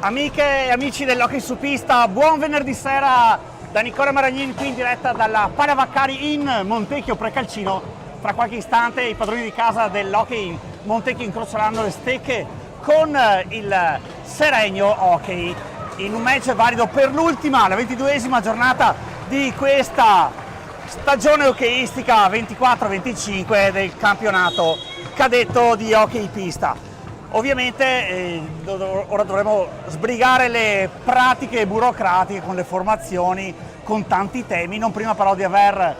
Amiche e amici dell'Hockey su Pista, buon venerdì sera da Nicola Maragnin qui in diretta dalla Palavacari in Montecchio Precalcino. Fra qualche istante i padroni di casa dell'Hockey in Montecchio incroceranno le stecche con il Seregno Hockey in un match valido per l'ultima, la 22esima giornata di questa stagione hockeyistica 24-25 del campionato cadetto di hockey pista. Ovviamente ora dovremo sbrigare le pratiche burocratiche con le formazioni, con tanti temi, non prima però di aver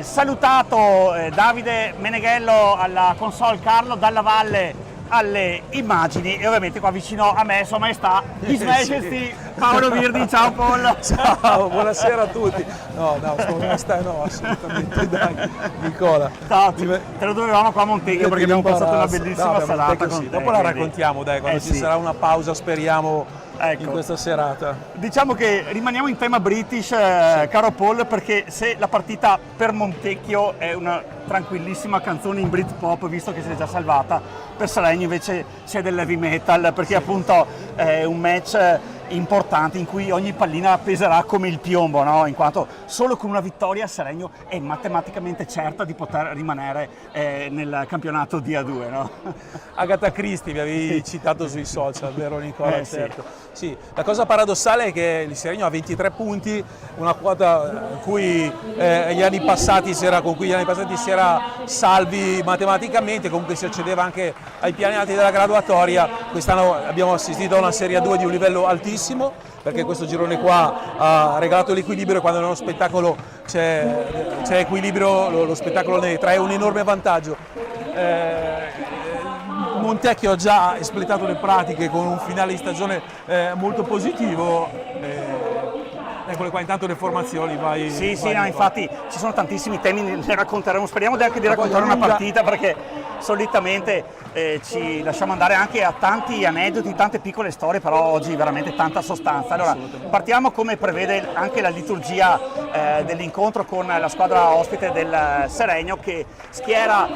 salutato Davide Meneghello alla console, Carlo Dalla Valle alle immagini e ovviamente qua vicino a me Sua Maestà His Majesty Paolo Virdi. Ciao Paul. Ciao, buonasera a tutti. No, Sua Maestà no, assolutamente, dai, Nicola. No, te lo dovevamo qua a Montecchio perché abbiamo passato una bellissima serata con te, dopo la raccontiamo, dai, quando ci sarà una pausa, speriamo, ecco, in questa serata. Diciamo che rimaniamo in tema British, caro Paul, perché se la partita per Montecchio è una tranquillissima canzone in Britpop, visto che si è già salvata, per Seregno invece c'è del heavy metal, perché appunto è un match importante in cui ogni pallina peserà come il piombo, no? In quanto solo con una vittoria Seregno è matematicamente certa di poter rimanere nel campionato di A2, no? Agatha Christie mi avevi citato sui social, vero Nicola? Certo. Sì, la cosa paradossale è che il Seregno ha 23 punti, una quota in cui gli anni passati si era salvi matematicamente, comunque si accedeva anche ai piani alti della graduatoria. Quest'anno abbiamo assistito a una Serie 2 di un livello altissimo, perché questo girone qua ha regalato l'equilibrio, e quando nello spettacolo c'è equilibrio lo spettacolo ne trae un enorme vantaggio. Montecchio ha già espletato le pratiche con un finale di stagione molto positivo. Eccole qua, intanto le formazioni, vai. Sì, no, infatti ci sono tantissimi temi, ne racconteremo, speriamo anche di raccontare una partita, perché solitamente ci lasciamo andare anche a tanti aneddoti, tante piccole storie, però oggi veramente tanta sostanza. Allora, partiamo come prevede anche la liturgia dell'incontro con la squadra ospite del Seregno, che schiera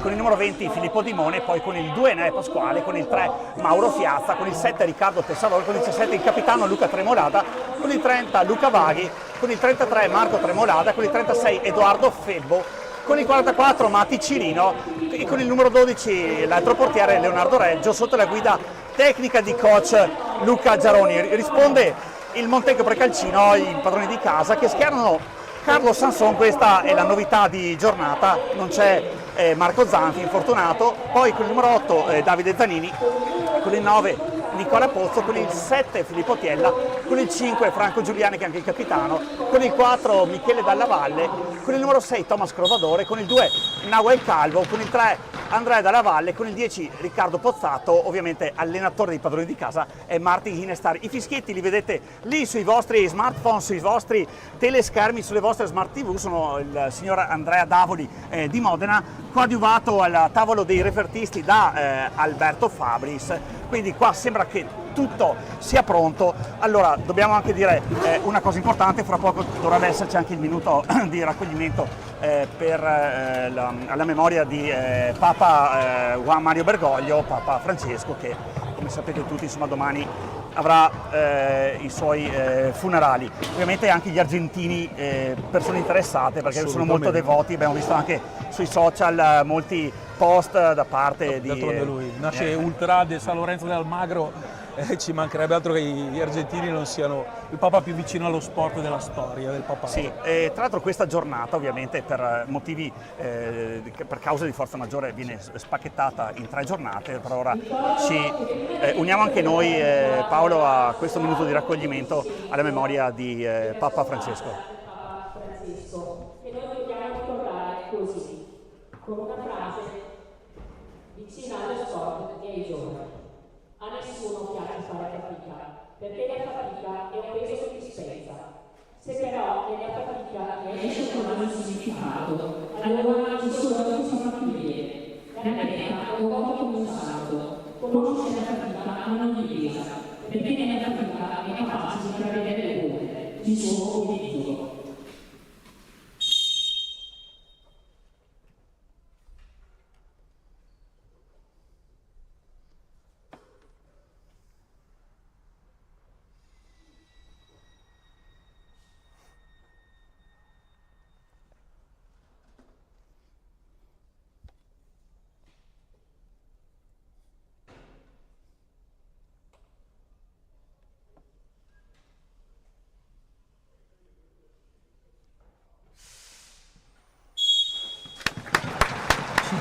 con il numero 20 Filippo Dimone, poi con il 2 Nea Pasquale, con il 3 Mauro Fiazza, con il 7 Riccardo Tessalone, con il 17 il capitano Luca Tremolata, con il 30 Luca Vaghi, con il 33 Marco Tremolada, con il 36 Edoardo Febbo, con il 44 Matti Cirino e con il numero 12 l'altro portiere Leonardo Reggio, sotto la guida tecnica di coach Luca Giaroni. Risponde il Montecchio Precalcino, i padroni di casa, che schierano Carlo Sanson. Questa è la novità di giornata, non c'è Marco Zanfi, infortunato, poi con il numero 8 Davide Zanini, con il 9 Nicola Pozzo, con il 7 Filippo Tiella, con il 5 Franco Giuliani, che è anche il capitano, con il 4 Michele Dalla Valle, con il numero 6 Thomas Crovadore, con il 2 Nahuel Calvo, con il 3 Andrea Dalla Valle, con il 10 Riccardo Pozzato. Ovviamente allenatore dei padroni di casa è Martin Hinestar. I fischietti li vedete lì sui vostri smartphone, sui vostri teleschermi, sulle vostre smart TV. Sono il signor Andrea Davoli di Modena, coadiuvato al tavolo dei refertisti da Alberto Fabris. Quindi qua sembra che tutto sia pronto. Allora, dobbiamo anche dire una cosa importante: fra poco dovrebbe esserci anche il minuto di raccoglimento alla memoria di Papa Juan Mario Bergoglio, Papa Francesco, che come sapete tutti, insomma, domani avrà i suoi funerali. Ovviamente anche gli argentini, persone interessate, perché sono molto devoti. Abbiamo visto anche sui social molti post da parte di... D'altronde lui nasce ultra di San Lorenzo del Almagro, ci mancherebbe altro che gli argentini non siano il Papa più vicino allo sport della storia del papato. Sì, tra l'altro questa giornata ovviamente per motivi, per causa di forza maggiore, viene spacchettata in 3 giornate. Per ora ci uniamo anche noi, Paolo, a questo minuto di raccoglimento alla memoria di Papa Francesco. E noi dobbiamo ricordare così, con una frase vicina allo sport e ai giovani. A nessuno piace fare fatica, perché la fatica è un peso che ti spezza. Se però nella fatica riesci a trovare un significato, allora non solo non si fa più bene. La meta è un uomo come un santo, conosce la fatica ma non gli pesa, perché nella fatica è capace di prevedere le buone, il suo obiettivo.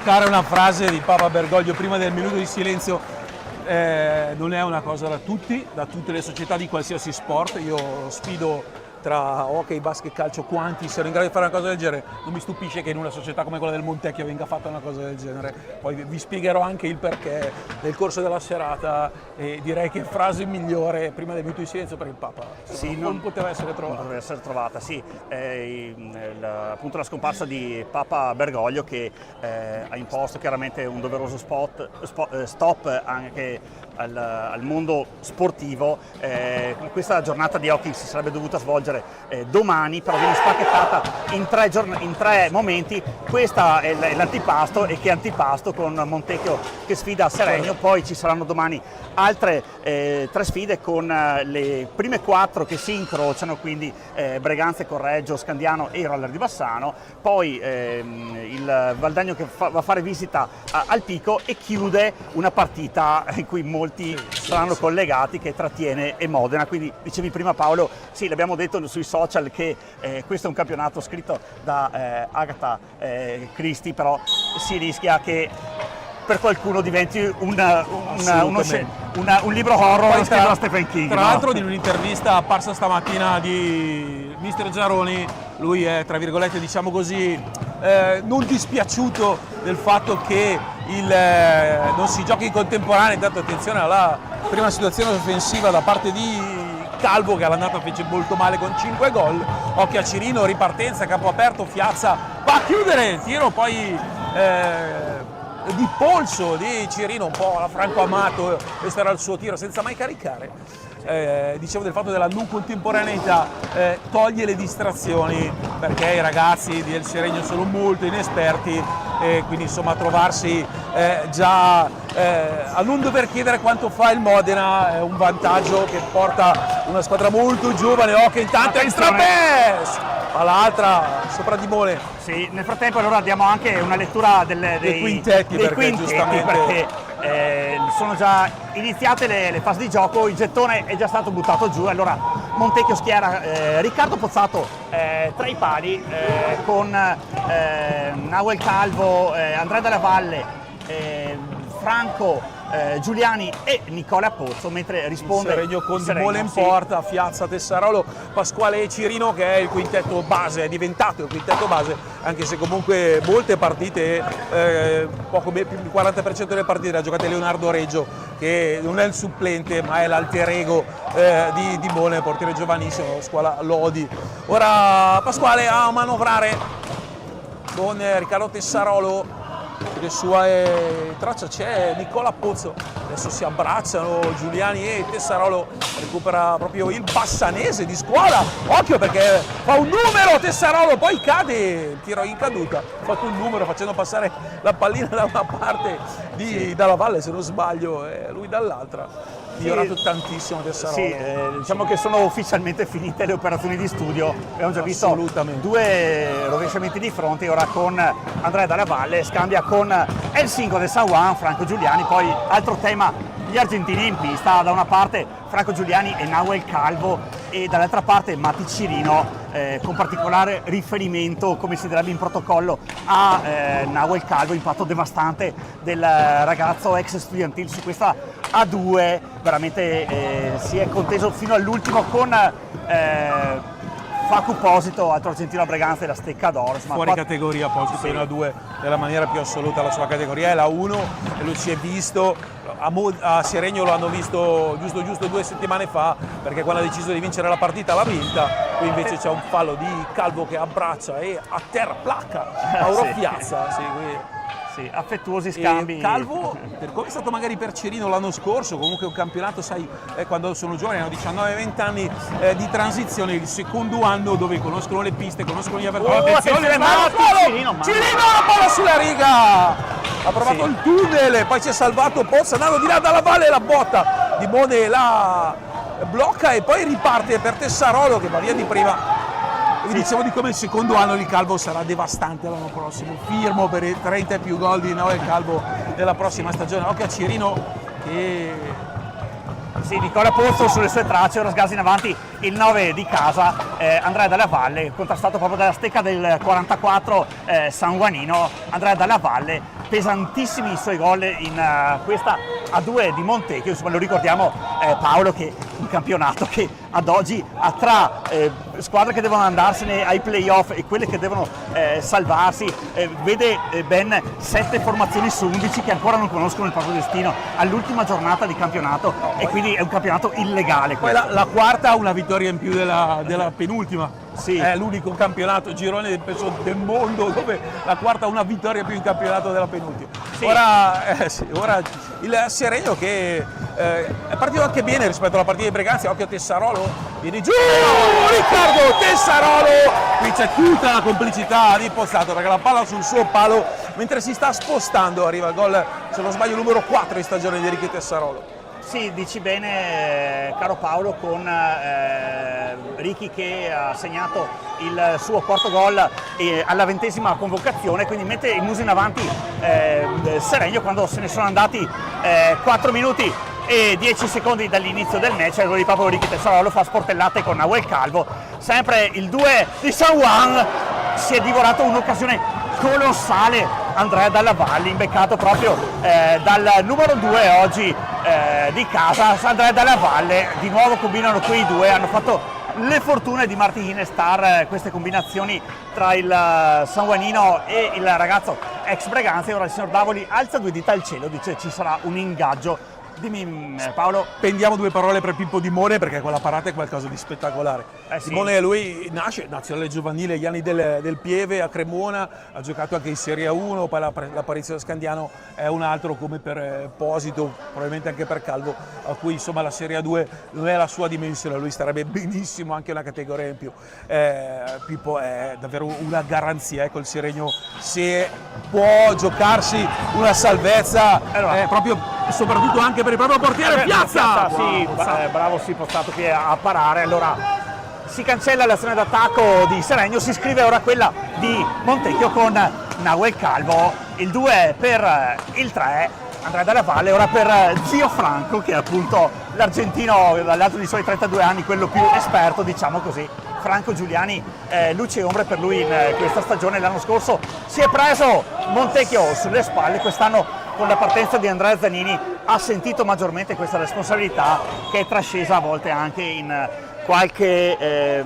citare una frase di Papa Bergoglio prima del minuto di silenzio, non è una cosa da tutti, da tutte le società di qualsiasi sport. Io sfido tra hockey, basket, calcio, quanti siano in grado di fare una cosa del genere. Non mi stupisce che in una società come quella del Montecchio venga fatta una cosa del genere. Poi vi spiegherò anche il perché nel corso della serata, e direi che frase migliore prima del minuto di silenzio per il Papa Sì, non poteva essere trovata. Non poteva essere trovata, sì. Appunto la scomparsa di Papa Bergoglio che ha imposto chiaramente un doveroso stop anche al mondo sportivo. Questa giornata di hockey si sarebbe dovuta svolgere domani, però viene spacchettata in tre momenti. Questa è l'antipasto, e che antipasto con Montecchio che sfida Seregno. Poi ci saranno domani altre 3 sfide con le prime 4 che si incrociano, quindi Breganze, Correggio, Scandiano e Roller di Bassano. Poi il Valdagno che va a fare visita al Pico, e chiude una partita in cui molti saranno collegati, che trattiene e Modena. Quindi dicevi prima, Paolo, sì, l'abbiamo detto sui social che questo è un campionato scritto da Agatha Christie, però si rischia che per qualcuno diventi un libro horror scritto da Stephen King. Tra l'altro, in un'intervista apparsa stamattina di Mister Giaroni, lui è, tra virgolette, diciamo così, non dispiaciuto del fatto che non si giochi in contemporanea. Intanto attenzione alla prima situazione offensiva da parte di Calvo, che all'andata fece molto male con 5 gol. Occhio a Cirino, ripartenza, capo aperto, Fiazza va a chiudere, tiro poi di polso di Cirino, un po' alla Franco Amato. Questo era il suo tiro senza mai caricare. Dicevo del fatto della non contemporaneità, toglie le distrazioni, perché i ragazzi del Seregno sono molto inesperti, quindi insomma trovarsi già a non dover chiedere quanto fa il Modena è un vantaggio che porta una squadra molto giovane. Occhio intanto extra pass, all'altra sopra di Mole. Sì, nel frattempo allora diamo anche una lettura dei quintetti, perché giustamente perché sono già iniziate le fasi di gioco, il gettone è già stato buttato giù. Allora Montecchio schiera Riccardo Pozzato tra i pali, con Nahuel Calvo, Andrea Della Valle, Franco Giuliani e Nicola Pozzo, mentre risponde Seregno con Mole in porta, Fiazza, Tessarolo, Pasquale e Cirino, che è il quintetto base, è diventato il quintetto base, anche se comunque molte partite, poco più del 40% delle partite le ha giocate Leonardo Reggio, che non è il supplente ma è l'alter ego di Mole, portiere giovanissimo, scuola Lodi. Ora Pasquale a manovrare con Riccardo Tessarolo. Le sue traccia c'è Nicola Pozzo, adesso si abbracciano Giuliani e Tessarolo, recupera proprio il bassanese di scuola. Occhio, perché fa un numero Tessarolo, poi cade, tiro in caduta, ha fatto un numero facendo passare la pallina da una parte di Dalla Valle, se non sbaglio, e lui dall'altra. Migliorato tantissimo Tessarolo. Sì, diciamo che sono ufficialmente finite le operazioni di studio. Abbiamo già visto 2 rovesciamenti di fronte. Ora con Andrea Dalla Valle scambia con El 5 del San Juan, Franco Giuliani. Poi altro tema, gli argentini in pista, da una parte Franco Giuliani e Nahuel Calvo, e dall'altra parte Matti Cirino, con particolare riferimento, come si direbbe in protocollo, a Nahuel Calvo, impatto devastante del ragazzo ex Estudiantil su questa A2. Veramente si è conteso fino all'ultimo con Facu Posito, altro argentino a Breganze, la Stecca d'Ors. Fuori categoria Posito, sì. In A2 nella maniera più assoluta la sua categoria, è la 1 e lo si è visto. A Seregno lo hanno visto giusto 2 settimane fa, perché quando ha deciso di vincere la partita l'ha vinta. Qui invece c'è un fallo di Calvo che abbraccia e a terra placca Mauro Fiazza. Sì, affettuosi scambi. E Calvo, per come è stato magari per Cirino l'anno scorso, comunque un campionato, sai, quando sono giovani, hanno 19-20 anni di transizione, il secondo anno dove conoscono le piste, conoscono gli avversari. Attenzione, Cirino, la palla sulla riga! Ha provato il tunnel, poi si è salvato Pozzo, andando di là Dalla Valle, la botta di Mone la blocca e poi riparte per Tessarolo che va via di prima. Vi dicevo di come il secondo anno di Calvo sarà devastante l'anno prossimo, firmo per i 30 e più gol di Noel Calvo nella prossima stagione. Occhio a Cirino che Sì, Nicola Pozzo sulle sue tracce, ora sgasa in avanti il 9 di casa, Andrea Dalla Valle, contrastato proprio dalla stecca del 44 sanguanino. Andrea Dalla Valle, pesantissimi i suoi gol in questa A2 di Montecchio, insomma lo ricordiamo Paolo, che un campionato che ad oggi ha tra squadre che devono andarsene ai playoff e quelle che devono salvarsi, vede ben 7 formazioni su 11 che ancora non conoscono il proprio destino all'ultima giornata di campionato, e quindi è un campionato illegale. Poi la quarta ha una vittoria in più della penultima. Sì. È l'unico campionato girone penso, del mondo dove la quarta ha una vittoria in più in campionato della penultima. Sì. Ora il Seregno che è partito anche bene rispetto alla partita di Breganze. Occhio Tessarolo, viene giù Riccardo Tessarolo, qui c'è tutta la complicità di Pozzato perché la palla sul suo palo mentre si sta spostando arriva il gol, se non sbaglio, numero 4 di stagione di Ricky Tessarolo. Sì, dici bene caro Paolo, con Ricky che ha segnato il suo quarto gol alla 20ª convocazione, quindi mette il muso in avanti Seregno quando se ne sono andati 4 minuti e 10 secondi dall'inizio del match. Allora di proprio Ricky Tessarolo fa sportellate con Nahuel Calvo, sempre il 2 di San Juan, si è divorato un'occasione colossale Andrea Dalla Valle, imbeccato proprio dal numero 2 oggi di casa. Andrea Dalla Valle, di nuovo combinano quei due, hanno fatto le fortune di Martin Star queste combinazioni tra il sanguanino e il ragazzo ex Breganze. Ora il signor Davoli alza 2 dita al cielo, dice ci sarà un ingaggio. Dimmi Paolo. Spendiamo 2 parole per Pippo Dimone perché quella parata è qualcosa di spettacolare. Sì. Dimone, lui nasce nazionale giovanile agli anni del Pieve a Cremona, ha giocato anche in Serie 1, poi l'apparizione da Scandiano è un altro come per Posito, probabilmente anche per Calvo, a cui insomma la Serie 2 non è la sua dimensione, lui starebbe benissimo anche una categoria in più. Pippo è davvero una garanzia, ecco il Seregno, se può giocarsi una salvezza, proprio soprattutto anche per il proprio portiere Piazza! Sì, bravo, sì, Pozzato qui a parare. Allora si cancella l'azione d'attacco di Seregno, si scrive ora quella di Montecchio con Nahuel Calvo, il 2 per il 3 Andrea Dalla Valle, ora per Zio Franco, che è appunto l'argentino dall'alto dei suoi 32 anni, quello più esperto, diciamo così. Franco Giuliani, luce e ombre per lui in questa stagione. L'anno scorso si è preso Montecchio sulle spalle, quest'anno con la partenza di Andrea Zanini ha sentito maggiormente questa responsabilità, che è trascesa a volte anche in qualche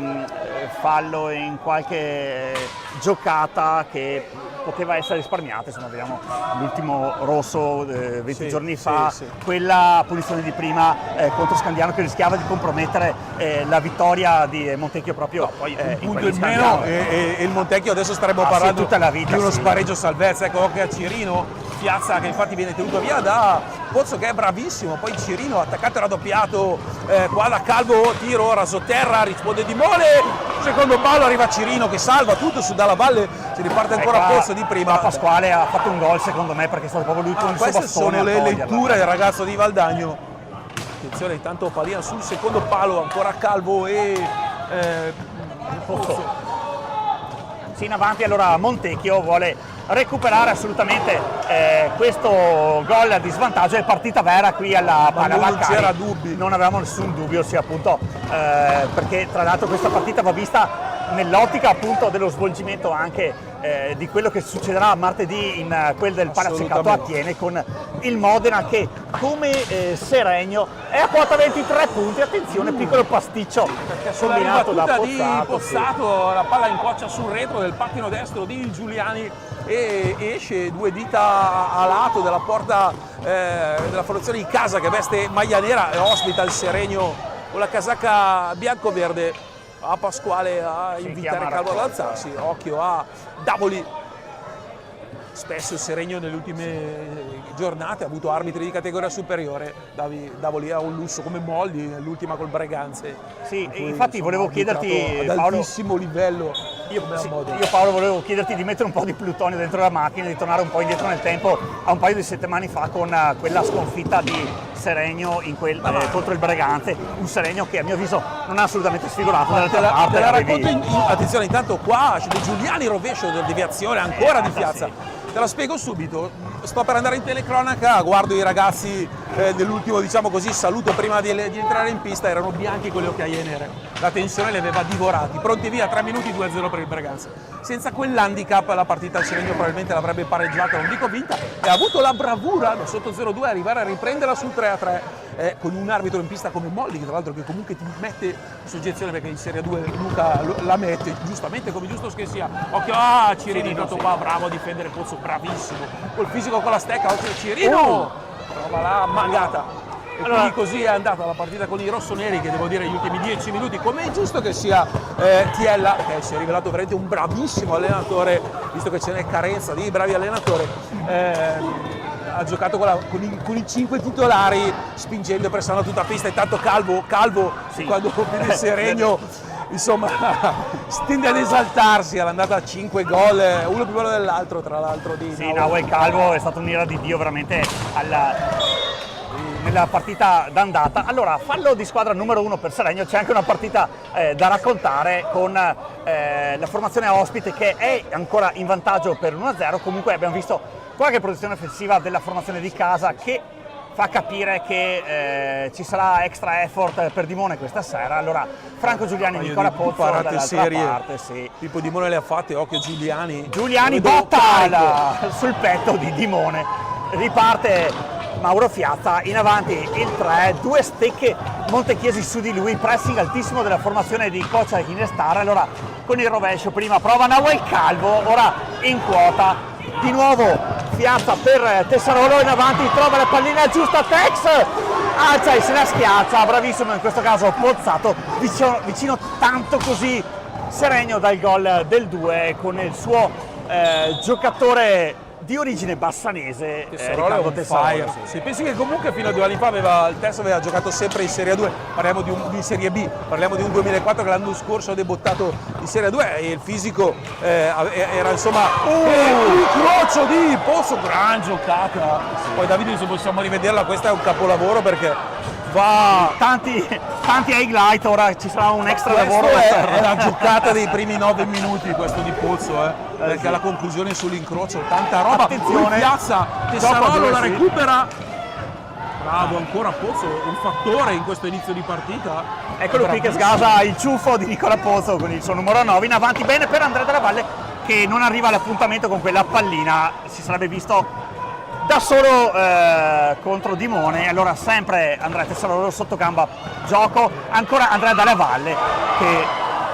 fallo, in qualche giocata che poteva essere risparmiata. Insomma, vediamo l'ultimo rosso 20 giorni fa, quella punizione di prima contro Scandiano che rischiava di compromettere la vittoria di Montecchio proprio. Poi un punto in meno e il Montecchio adesso staremmo parlando tutta la vita, di uno spareggio salvezza. Ecco anche a Cirino, Piazza che infatti viene tenuto via da Pozzo che è bravissimo, poi Cirino attaccato e raddoppiato qua da Calvo, tiro raso terra, risponde Dimone, secondo palo arriva Cirino che salva tutto su Dalla Valle, si riparte ancora a Pozzo di prima. Pasquale ha fatto un gol secondo me perché è stato proprio lui con il suo bastone. Queste sono le letture del ragazzo di Valdagno. Attenzione, intanto pallina sul secondo palo, ancora Calvo e Pozzo. Sì, in avanti allora Montecchio vuole recuperare assolutamente questo gol di svantaggio. È partita vera qui alla Vaccari, non c'era dubbi, non avevamo nessun dubbio, sì, appunto, perché tra l'altro questa partita va vista nell'ottica appunto dello svolgimento anche di quello che succederà martedì in quel del Palazzicato Attiene, con il Modena che come Seregno è a quota 23 punti. Attenzione, piccolo pasticcio combinato da Pozzato, la palla incroccia sul retro del pattino destro di Giuliani e esce 2 dita a lato della porta della formazione di casa che veste maglia nera e ospita il Seregno con la casacca bianco-verde. A Pasquale a invitare Calvo ad alzarsi, occhio a Davoli. Spesso il Seregno nelle ultime giornate ha avuto arbitri di categoria superiore. Davoli ha un lusso come Molli nell'ultima col Breganze. Sì, infatti volevo chiederti ad Paolo, altissimo livello. Io Paolo volevo chiederti di mettere un po' di plutonio dentro la macchina, di tornare un po' indietro nel tempo a un paio di settimane fa con quella sconfitta di Seregno contro il Breganze, un Seregno che a mio avviso non ha assolutamente sfigurato dall'altra parte. Te la racconto attenzione, intanto qua c'è De Giuliani, rovescio della deviazione ancora di Piazza. Te la spiego subito. sto per andare in telecronaca, guardo i ragazzi dell'ultimo, diciamo così, saluto prima di entrare in pista, erano bianchi con le occhiaie nere, la tensione li aveva divorati, pronti via, 3 minuti, 2-0 per il Braganza. Senza quell'handicap la partita il Seregno probabilmente l'avrebbe pareggiata, non dico vinta, e ha avuto la bravura da sotto 0-2 arrivare a riprenderla sul 3-3 con un arbitro in pista come Molli, che tra l'altro che comunque ti mette in soggezione, perché in Serie 2 Luca la mette, giustamente, come giusto che sia. Occhio, Cirini intanto qua, bravo a difendere Pozzo, bravissimo, col fisico con la stecca, occhio Cirino, prova la mangata. E quindi così è andata la partita con i rossoneri, che devo dire gli ultimi 10 minuti, come è giusto che sia Tiella, che si è rivelato veramente un bravissimo allenatore, visto che ce n'è carenza di bravi allenatori. Ha giocato con i 5 titolari, spingendo e pressando tutta pista. Intanto Calvo sì, quando vede il Seregno insomma tende ad esaltarsi all'andata a 5 gol, uno più bello dell'altro, tra l'altro. Sì, Nahuel Calvo è stato un'ira di Dio veramente nella partita d'andata. Allora, fallo di squadra numero 1 per Seregno, c'è anche una partita da raccontare con la formazione ospite che è ancora in vantaggio per 1-0. Comunque abbiamo visto qualche produzione offensiva della formazione di casa che fa capire che ci sarà extra effort per Dimone questa sera. Allora, Franco Giuliani e Nicola Pozzo dall'altra parte. Sì. Tipo Dimone le ha fatte, occhio Giuliani botta sul petto di Dimone. Riparte Mauro Fiazza, in avanti il 3, 2 stecche montechiesi su di lui, pressing altissimo della formazione di coach Inestar. Allora, con il rovescio prima prova Nahuel Calvo, ora in quota. Di nuovo Fiazza per Tessarolo, in avanti trova la pallina giusta, Tex alza e se la schiaccia, bravissimo in questo caso Pozzato, vicino tanto così Seregno dal gol del 2 con il suo giocatore di origine bassanese, Riccardo Tessarolo. Si pensi che comunque fino a 2 anni fa il Tess aveva giocato sempre in Serie 2, parliamo di Serie B, parliamo di un 2004 che l'anno scorso ha debuttato in Serie 2 e il fisico era insomma un incrocio di Pozzo, gran giocata. Poi Davide, se possiamo rivederla, questa è un capolavoro perché va tanti highlight, ora ci sarà un extra lavoro. È la giocata dei primi 9 minuti questo di Pozzo, perché sì, la conclusione sull'incrocio, tanta roba. Attenzione, Piazza, Tessarolo la sì, recupera. Bravo ancora Pozzo, un fattore in questo inizio di partita. Eccolo qui che sgasa il ciuffo di Nicola Pozzo con il suo numero 9, in avanti bene per Andrea Della Valle, che non arriva all'appuntamento con quella pallina, si sarebbe visto da solo contro Dimone. Allora sempre Andrea Tessarolo sotto gamba, gioco ancora Andrea Della Valle, che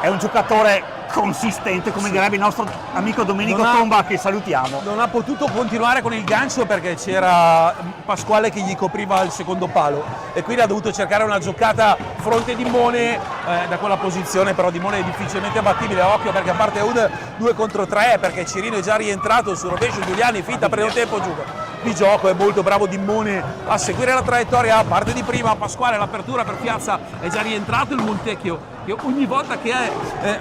è un giocatore consistente, come direbbe il nostro amico Domenico Tomba, che salutiamo. Non ha potuto continuare con il gancio perché c'era Pasquale che gli copriva il secondo palo e quindi ha dovuto cercare una giocata fronte Dimone da quella posizione, però Dimone è difficilmente abbattibile. Occhio perché a parte un 2 contro 3, perché Cirino è già rientrato sul rovescio, Giuliani finta per un tempo di gioco, è molto bravo Dimone a seguire la traiettoria, parte di prima Pasquale, l'apertura per Piazza, è già rientrato il Montecchio che ogni volta che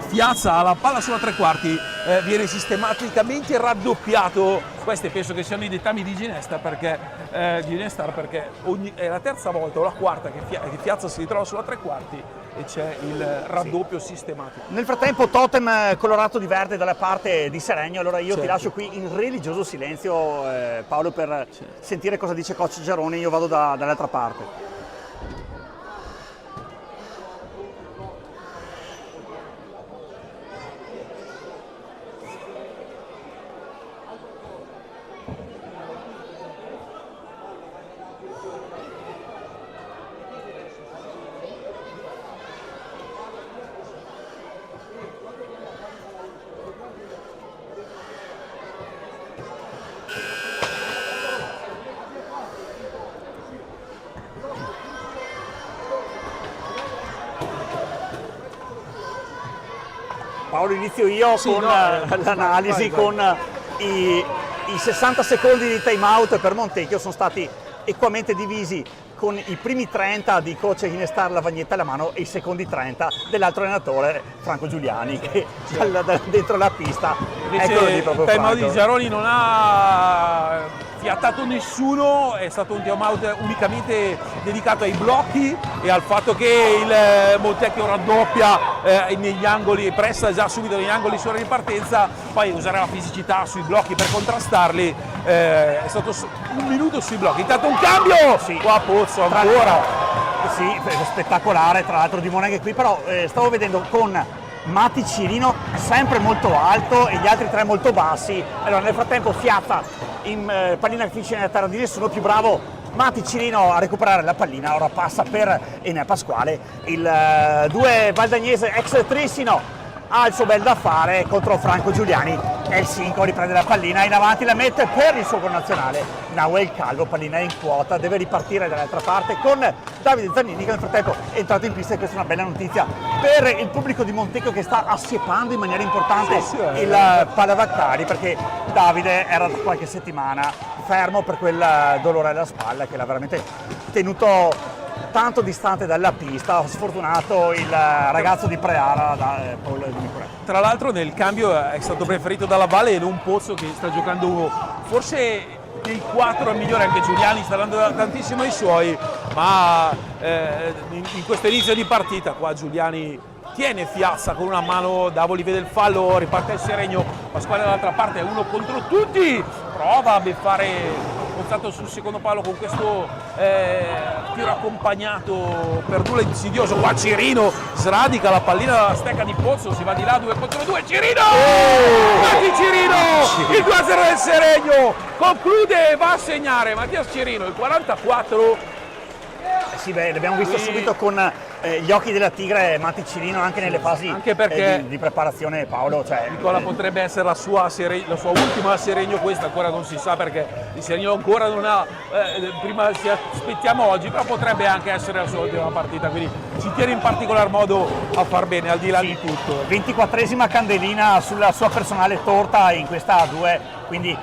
Piazza ha la palla sulla 3/4 viene sistematicamente raddoppiato. Questi penso che siano i dettami di Ginestar perché è la terza volta o la quarta che Piazza si ritrova sulla 3/4 e c'è il raddoppio sistematico. Nel frattempo totem colorato di verde dalla parte di Seregno. Allora io ti lascio qui in religioso silenzio, Paolo, per sentire cosa dice coach Giaroni. Io vado dall'altra parte. Paolo, inizio io con l'analisi, con i 60 secondi di time out per Montecchio sono stati equamente divisi, con i primi 30 di coach Inestar Lavagnetta alla mano e i secondi 30 dell'altro allenatore Franco Giuliani, che dentro la pista. Eccolo lì proprio. Il time out di Giaroni non ha fiattato nessuno, è stato un time out unicamente dedicato ai blocchi e al fatto che il Montecchio raddoppia negli angoli, pressa già subito negli angoli sulla ripartenza, poi usare la fisicità sui blocchi per contrastarli. È stato un minuto sui blocchi, intanto un cambio, Sì. qua Pozzo ancora. Sì, spettacolare tra l'altro di Moneghe qui, però stavo vedendo con Mati Cirino sempre molto alto e gli altri tre molto bassi. Allora nel frattempo Fiazza in pallina che finisce nella terra di nessuno, più bravo Mati Cirino a recuperare la pallina, ora passa per Enea Pasquale, il 2 Valdagnese ex Trissino ha il suo bel da fare contro Franco Giuliani, e il 5 riprende la pallina in avanti, la mette per il suo connazionale Nahuel Calvo, pallina in quota, deve ripartire dall'altra parte con Davide Zannini che nel frattempo è entrato in pista, e questa è una bella notizia per il pubblico di Montecchio che sta assiepando in maniera importante il Palavaccari, perché Davide era da qualche settimana fermo per quel dolore alla spalla che l'ha veramente tenuto tanto distante dalla pista. Sfortunato il ragazzo di Preara, Paolo Di Nicolè. Tra l'altro nel cambio è stato preferito dalla Valle e non Pozzo, che sta giocando forse dei 4 è migliore, anche Giuliani sta dando tantissimo ai suoi, ma in questo inizio di partita qua Giuliani tiene Fiazza con una mano, Davoli vede il fallo, riparte il Seregno, Pasquale dall'altra parte, uno contro tutti, prova a beffare Pozzato sul secondo palo con questo tiro accompagnato per nulla insidioso. Qua Cirino sradica la pallina dalla stecca di Pozzo, si va di là 2 contro 2, Cirino! Matti Cirino! Il 2-0 del Seregno conclude e va a segnare Mattias Cirino, il 44. Sì, beh, l'abbiamo visto subito con gli occhi della tigre Matti Cirino anche nelle fasi Anche perché di preparazione, Paolo. Cioè, Nicola potrebbe essere la sua ultima a Seregno, questa ancora non si sa perché il Seregno ancora non ha, prima ci aspettiamo oggi, però potrebbe anche essere la sua ultima partita, quindi ci tiene in particolar modo a far bene al di là di tutto. 24esima candelina sulla sua personale torta in questa A2, quindi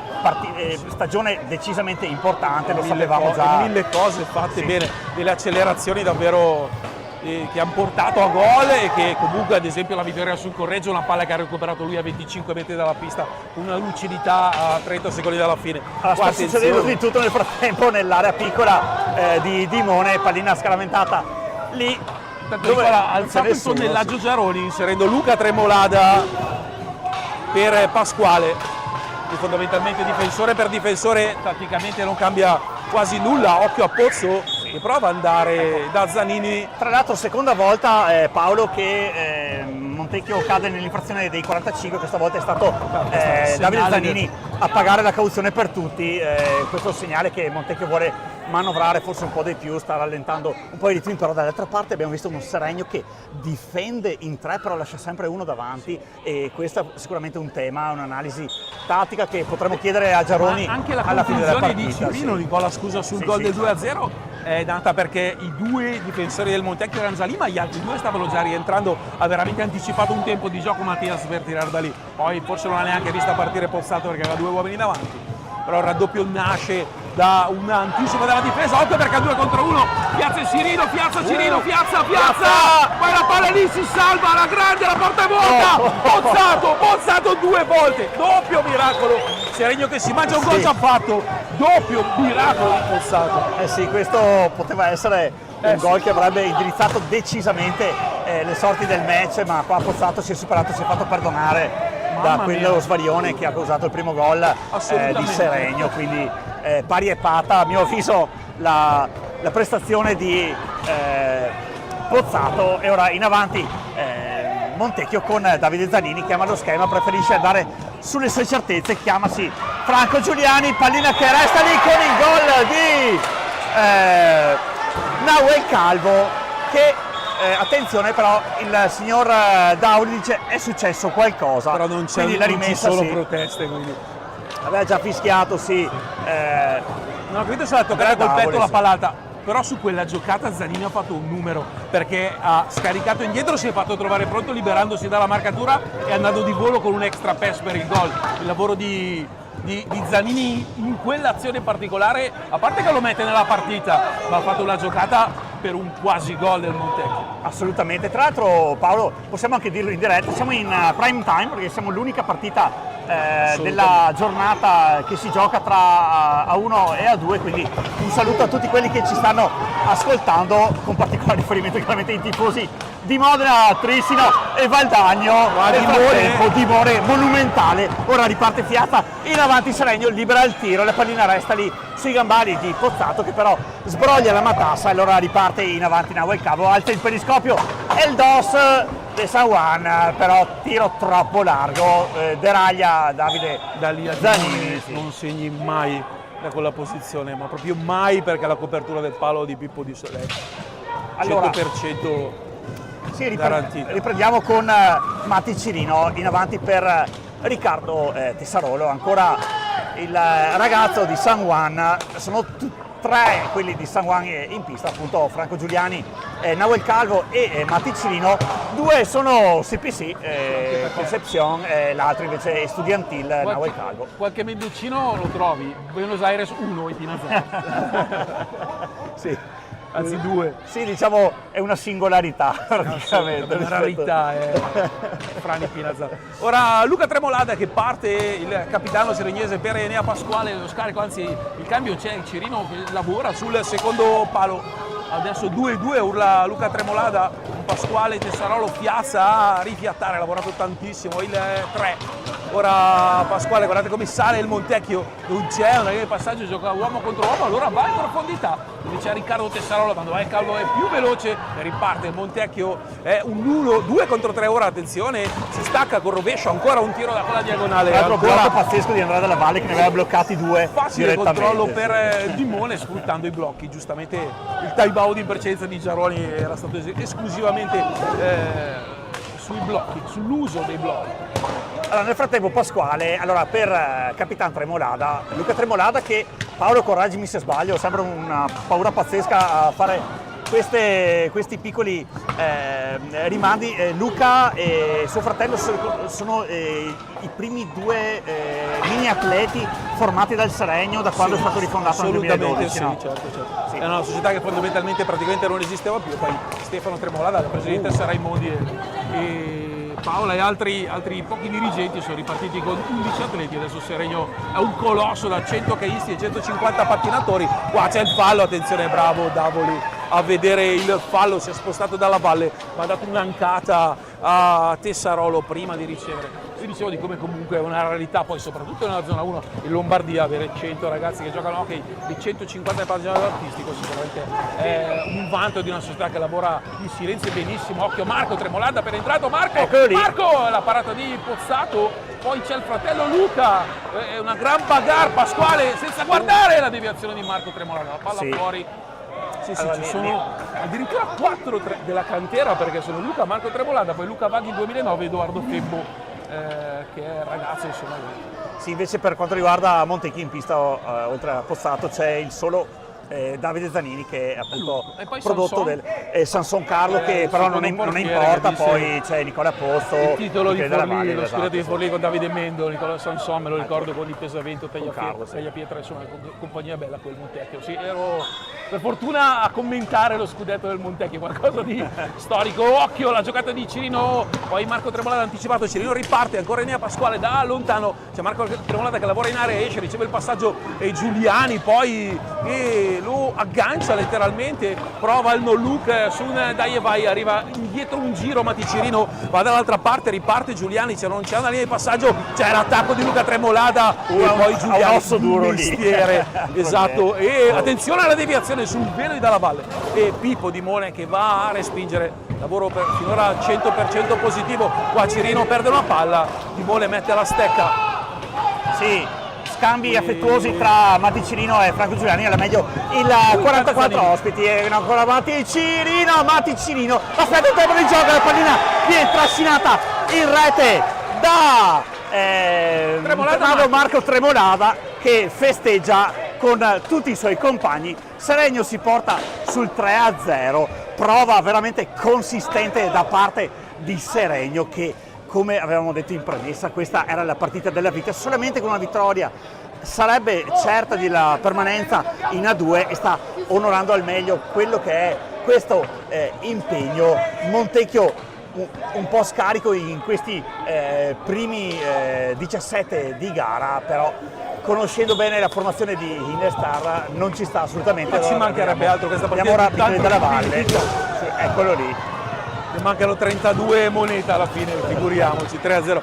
stagione decisamente importante, lo sapevamo già. Mille cose fatte bene, delle accelerazioni davvero che hanno portato a gol, e che comunque ad esempio la vittoria sul Correggio, una palla che ha recuperato lui a 25 metri dalla pista, una lucidità a 30 secondi dalla fine. Sta succedendo di tutto nel frattempo nell'area piccola di Dimone, pallina scaraventata lì dove ha alzato il tonnellaggio Giaroni inserendo Luca Tremolada per Pasquale, e fondamentalmente difensore per difensore, tatticamente non cambia quasi nulla. Occhio a Pozzo che prova ad andare da Zannini. Tra l'altro seconda volta Paolo che Montecchio cade nell'infrazione dei 45, questa volta è stato Davide Zannini a pagare la cauzione per tutti. Questo è un segnale che Montecchio vuole manovrare forse un po' di più, sta rallentando un po' i ritmi, però dall'altra parte abbiamo visto uno Seregno che difende in 3 però lascia sempre uno davanti, e questo è sicuramente un tema, un'analisi tattica che potremmo chiedere a Giaroni anche la alla fine della conclusione partita. di Cirino, Nicola, scusa, sul gol del 2-0 è nata perché i 2 difensori del Montecchio erano già lì, ma gli altri 2 stavano già rientrando, ha veramente anticipato un tempo di gioco Mattias per tirare da lì, poi forse non ha neanche vista partire Pozzato perché aveva 2 uomini davanti, però il raddoppio nasce da un anticipo della difesa. Occhio perché a 2 contro 1 Piazza e Cirino, Piazza Cirino, Piazza, poi la palla lì si salva, la grande, la porta vuota, Pozzato 2 volte, doppio miracolo, Seregno che si mangia un gol già fatto, doppio miracolo di Pozzato. Sì, questo poteva essere un gol che avrebbe indirizzato decisamente le sorti del match, ma qua Pozzato si è superato, si è fatto perdonare da quello svarione che ha causato il primo gol di Seregno, quindi pari e patta, a mio avviso, la prestazione di Pozzato. E ora in avanti Montecchio con Davide Zannini, chiama lo schema, preferisce andare sulle sue certezze, chiamasi Franco Giuliani, pallina che resta lì con il gol di Nahuel Calvo, che attenzione però il signor Dauli dice è successo qualcosa, però non c'è, quindi la non ci rimessa sono sì. proteste, quindi Aveva già fischiato, sì. No, credo sia da toccare col petto la sì. pallata, però su quella giocata Zannini ha fatto un numero, perché ha scaricato indietro, si è fatto trovare pronto liberandosi dalla marcatura e andando di volo con un extra pass per il gol. Il lavoro di Zannini in quell'azione particolare, a parte che lo mette nella partita, ma ha fatto una giocata per un quasi gol del Montecchio. Assolutamente, tra l'altro Paolo, possiamo anche dirlo in diretta, siamo in prime time perché siamo l'unica partita della giornata che si gioca tra A1 e A2, quindi un saluto a tutti quelli che ci stanno ascoltando, con particolare riferimento chiaramente ai tifosi di Modena, Trissino e Valdagno. Dimore monumentale, ora riparte fiata in avanti Seregno, libera il tiro, la pallina resta lì sui gambali di Pozzato che però sbroglia la matassa e allora riparte in avanti Nahuel Calvo, alza il periscopio e il DOS de San Juan, però tiro troppo largo, deraglia Davide Zanini. Non segni mai da quella posizione, ma proprio mai, perché la copertura del palo di Pippo Di Soleil 100% garantita. Riprendiamo con Matti Cirino in avanti per Riccardo Tessarolo, ancora il ragazzo di San Juan. Sono tre quelli di San Juan in pista, appunto Franco Giuliani, Nahuel Calvo e Matti Cirino. Due sono CPC, Concepción, l'altro invece è Estudiantil, Nahuel Calvo. Qualche mendocino lo trovi, Buenos Aires 1 e Pina 0. Sì. Anzi 2. Sì, diciamo è una singolarità praticamente. Una rarità Frani Pinazzaro. Ora Luca Tremolada che parte, il capitano seregnese per Enea Pasquale, lo scarico, anzi il cambio c'è, Cirino che lavora sul secondo palo. Adesso 2-2, urla Luca Tremolada, Pasquale Tessarolo piazza a rifiattare, ha lavorato tantissimo, il 3. Ora Pasquale, guardate come sale il Montecchio, non c'è una linea di passaggio, gioca uomo contro uomo, allora va in profondità, invece Riccardo Tessarolo quando va il calvo è più veloce e riparte, il Montecchio è un 1, 2 contro 3, ora attenzione, si stacca con rovescio, ancora un tiro da quella diagonale. L'altro blocco pazzesco di Andrea Della Valle che ne aveva bloccati 2 facile controllo per Dimone sfruttando i blocchi, giustamente il time-out in precedenza di Giaroni era stato esclusivamente sui blocchi, sull'uso dei blocchi. Allora, nel frattempo Pasquale, allora per Capitan Tremolada, Luca Tremolada che, Paolo correggimi se sbaglio, sembra una paura pazzesca a fare questi piccoli rimandi. Luca e suo fratello sono i primi due mini atleti formati dal Seregno da quando è stato rifondato nel 2012. Sì, no? certo. Sì. È una società che fondamentalmente praticamente non esisteva più, poi Stefano Tremolada, la presidentessa Raimondi e Paola e altri pochi dirigenti sono ripartiti con 11 atleti, adesso Seregno è un colosso da 100 caisti e 150 pattinatori. Qua c'è il fallo, attenzione, bravo Davoli a vedere il fallo, si è spostato dalla valle, ma ha dato un'ancata a Tessarolo prima di ricevere. Io dicevo di come comunque è una rarità, poi soprattutto nella zona 1 in Lombardia, avere 100 ragazzi che giocano hockey di 150 pattinaggio artistico sicuramente è un vanto di una società che lavora in silenzio benissimo. Occhio Marco Tremolada per entrato, Marco, la parata di Pozzato, poi c'è il fratello Luca, è una gran bagarre, Pasquale senza guardare la deviazione di Marco Tremolada, la palla fuori. Sì, allora, ci sono addirittura 4 della cantera, perché sono Luca, Marco Tremolada, poi Luca Vaghi 2009 e Edoardo Febbo che è ragazzo, insomma. Sì, invece per quanto riguarda Montecchi in pista, oltre a Pozzato, c'è il solo Davide Zanini che è appunto prodotto del Sanson Carlo, che però non importa, poi c'è Nicola Posto, il titolo di Forlì, lo scudetto di Forlì con Davide Mendo, Nicola Sanson, me lo ricordo con il Pesavento, Tagliapietra, insomma, compagnia bella quel Montecchio. Sì, ero per fortuna a commentare lo scudetto del Montecchio, qualcosa di storico. Occhio, la giocata di Cirino, poi Marco Tremolada ha anticipato, Cirino riparte, ancora Enea Pasquale da lontano, c'è Marco Tremolada che lavora in area, esce, riceve il passaggio e Giuliani poi lo aggancia letteralmente, prova il no look su un dai e vai, arriva indietro un giro, Matti Cirino va dall'altra parte, riparte Giuliani, non c'è una linea di passaggio, c'è l'attacco di Luca Tremolada e poi Giuliani osso duro mestiere, esatto, e attenzione alla deviazione sul velo di Dalla Valle e Pippo Dimone che va a respingere, lavoro finora al 100% positivo, qua Cirino perde una palla, Dimone mette la stecca. Sì, scambi affettuosi tra Matti Cirino e Franco Giuliani, alla meglio il 44 ospiti, e ancora Matti Cirino, aspetta il tempo di gioco, la pallina viene trascinata in rete da Marco Tremolada che festeggia con tutti i suoi compagni. Seregno si porta sul 3-0, prova veramente consistente da parte di Seregno che, come avevamo detto in premessa, questa era la partita della vita, solamente con una vittoria sarebbe certa della permanenza in A2 e sta onorando al meglio quello che è questo impegno. Montecchio un po' scarico in questi primi 17 di gara, però conoscendo bene la formazione di Inestar non ci sta assolutamente. Ma ci mancherebbe altro questa partita. Abbiamo ora Michele Della Valle, sì, eccolo lì. Ne mancano 32 monete alla fine, figuriamoci, 3-0.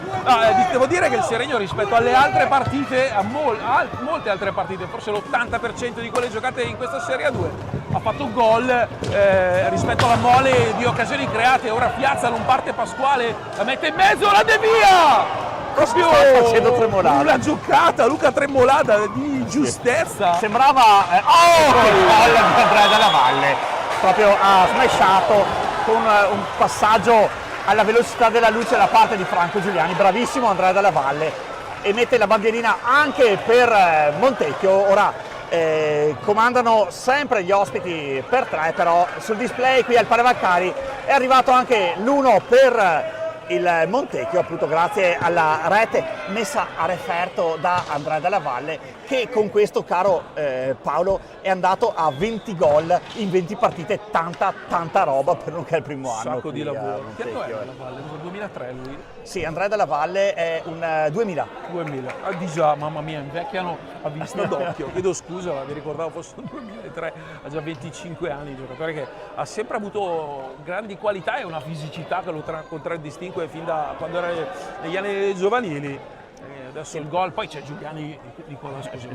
Devo dire che il Seregno rispetto alle altre partite, a molte altre partite, forse l'80% di quelle giocate in questa Serie A2, ha fatto gol rispetto alla mole di occasioni create. Ora piazza, non parte Pasquale, la mette in mezzo, la devia! Proprio facendo Tremolada. una giocata, Luca Tremolada di giustezza. Sembrava che gol di Andrea Della Valle, proprio ha smashato con un passaggio alla velocità della luce da parte di Franco Giuliani. Bravissimo Andrea Della Valle, e mette la bandierina anche per Montecchio. Ora comandano sempre gli ospiti per 3, però sul display qui al Parevaccari è arrivato anche l'1 per il Montecchio, appunto grazie alla rete messa a referto da Andrea Della Valle, che con questo, caro Paolo, è andato a 20 gol in 20 partite, tanta roba per non che è il primo anno. Sacco di lavoro. Che anno è Montecchio, Della Valle? 2003 lui? Sì, Andrea Della Valle è un 2000. 2000. Ah, di già, mamma mia, invecchiano a vista d'occhio. Chiedo scusa, ma mi ricordavo fosse il 2003, ha già 25 anni, il giocatore che ha sempre avuto grandi qualità e una fisicità che lo contraddistingue fin da quando era negli anni giovanili. Adesso il gol, poi c'è Giuliani, Nicola, scusa,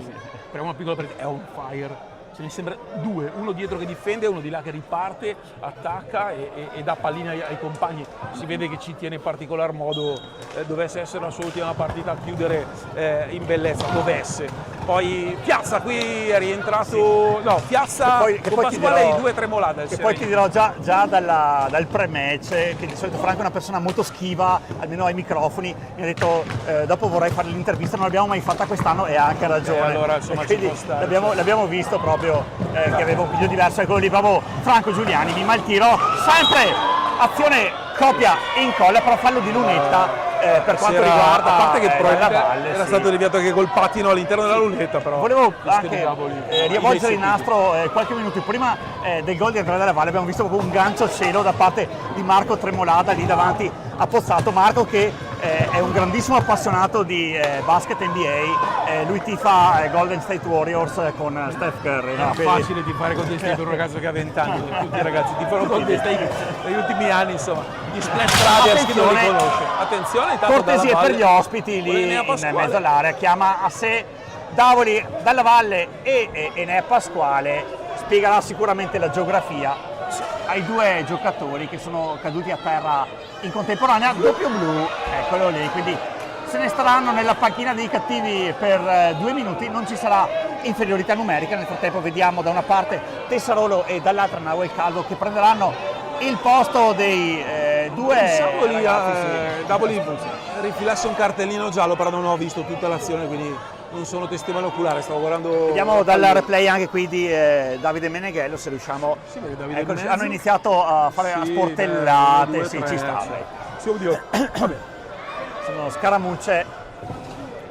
per una piccola partita, è on fire. Ce ne sembra due, uno dietro che difende e uno di là che riparte, attacca e dà pallina ai compagni. Si vede che ci tiene in particolar modo, dovesse essere la sua ultima partita, a chiudere in bellezza, dovesse. Poi Piazza qui è rientrato, sì. No, Piazza che con poi Pasquale i due Tremolada. Che poi ti dirò già dal pre-match che di solito Franco è una persona molto schiva, almeno ai microfoni, mi ha detto dopo vorrei fare l'intervista, non l'abbiamo mai fatta quest'anno, e ha anche ragione. Allora insomma ci può stare. L'abbiamo visto proprio che aveva un piglio diverso, eccolo lì proprio Franco Giuliani, mima il tiro, sempre azione copia e incolla, però fallo di lunetta. Per quanto riguarda, a parte che probabilmente Valle, era sì, stato deviato anche col pattino all'interno della lunetta, però volevo anche riavvolgere il nastro qualche minuto prima del gol di Andrea Della Valle. Abbiamo visto proprio un gancio a cielo da parte di Marco Tremolada lì davanti a Pozzato. Marco che è un grandissimo appassionato di basket NBA, lui tifa Golden State Warriors con Steph Curry. Era facile tifare Golden State per un ragazzo che ha 20 anni, tutti i ragazzi tifano Golden State negli ultimi anni, insomma, gli Splash Brothers chi non li conosce. Attenzione, cortesie per gli ospiti lì in mezzo all'area, chiama a sé Davoli, Dalla Valle e Enea Pasquale, spiegherà sicuramente la geografia ai due giocatori che sono caduti a terra in contemporanea. Doppio blu, eccolo lì, quindi se ne staranno nella panchina dei cattivi per 2 minuti, non ci sarà inferiorità numerica. Nel frattempo vediamo da una parte Tessarolo e dall'altra Nahuel Calvo che prenderanno il posto dei due ragazzi. Davoli rifilasse un cartellino giallo, però non ho visto tutta l'azione, quindi non sono testimone oculare, stavo guardando. Vediamo dal replay anche qui di Davide Meneghello se riusciamo. Sì, hanno iniziato a fare a sportellate, sì, ci sta. Sì, oddio. Vabbè. Sono scaramucce.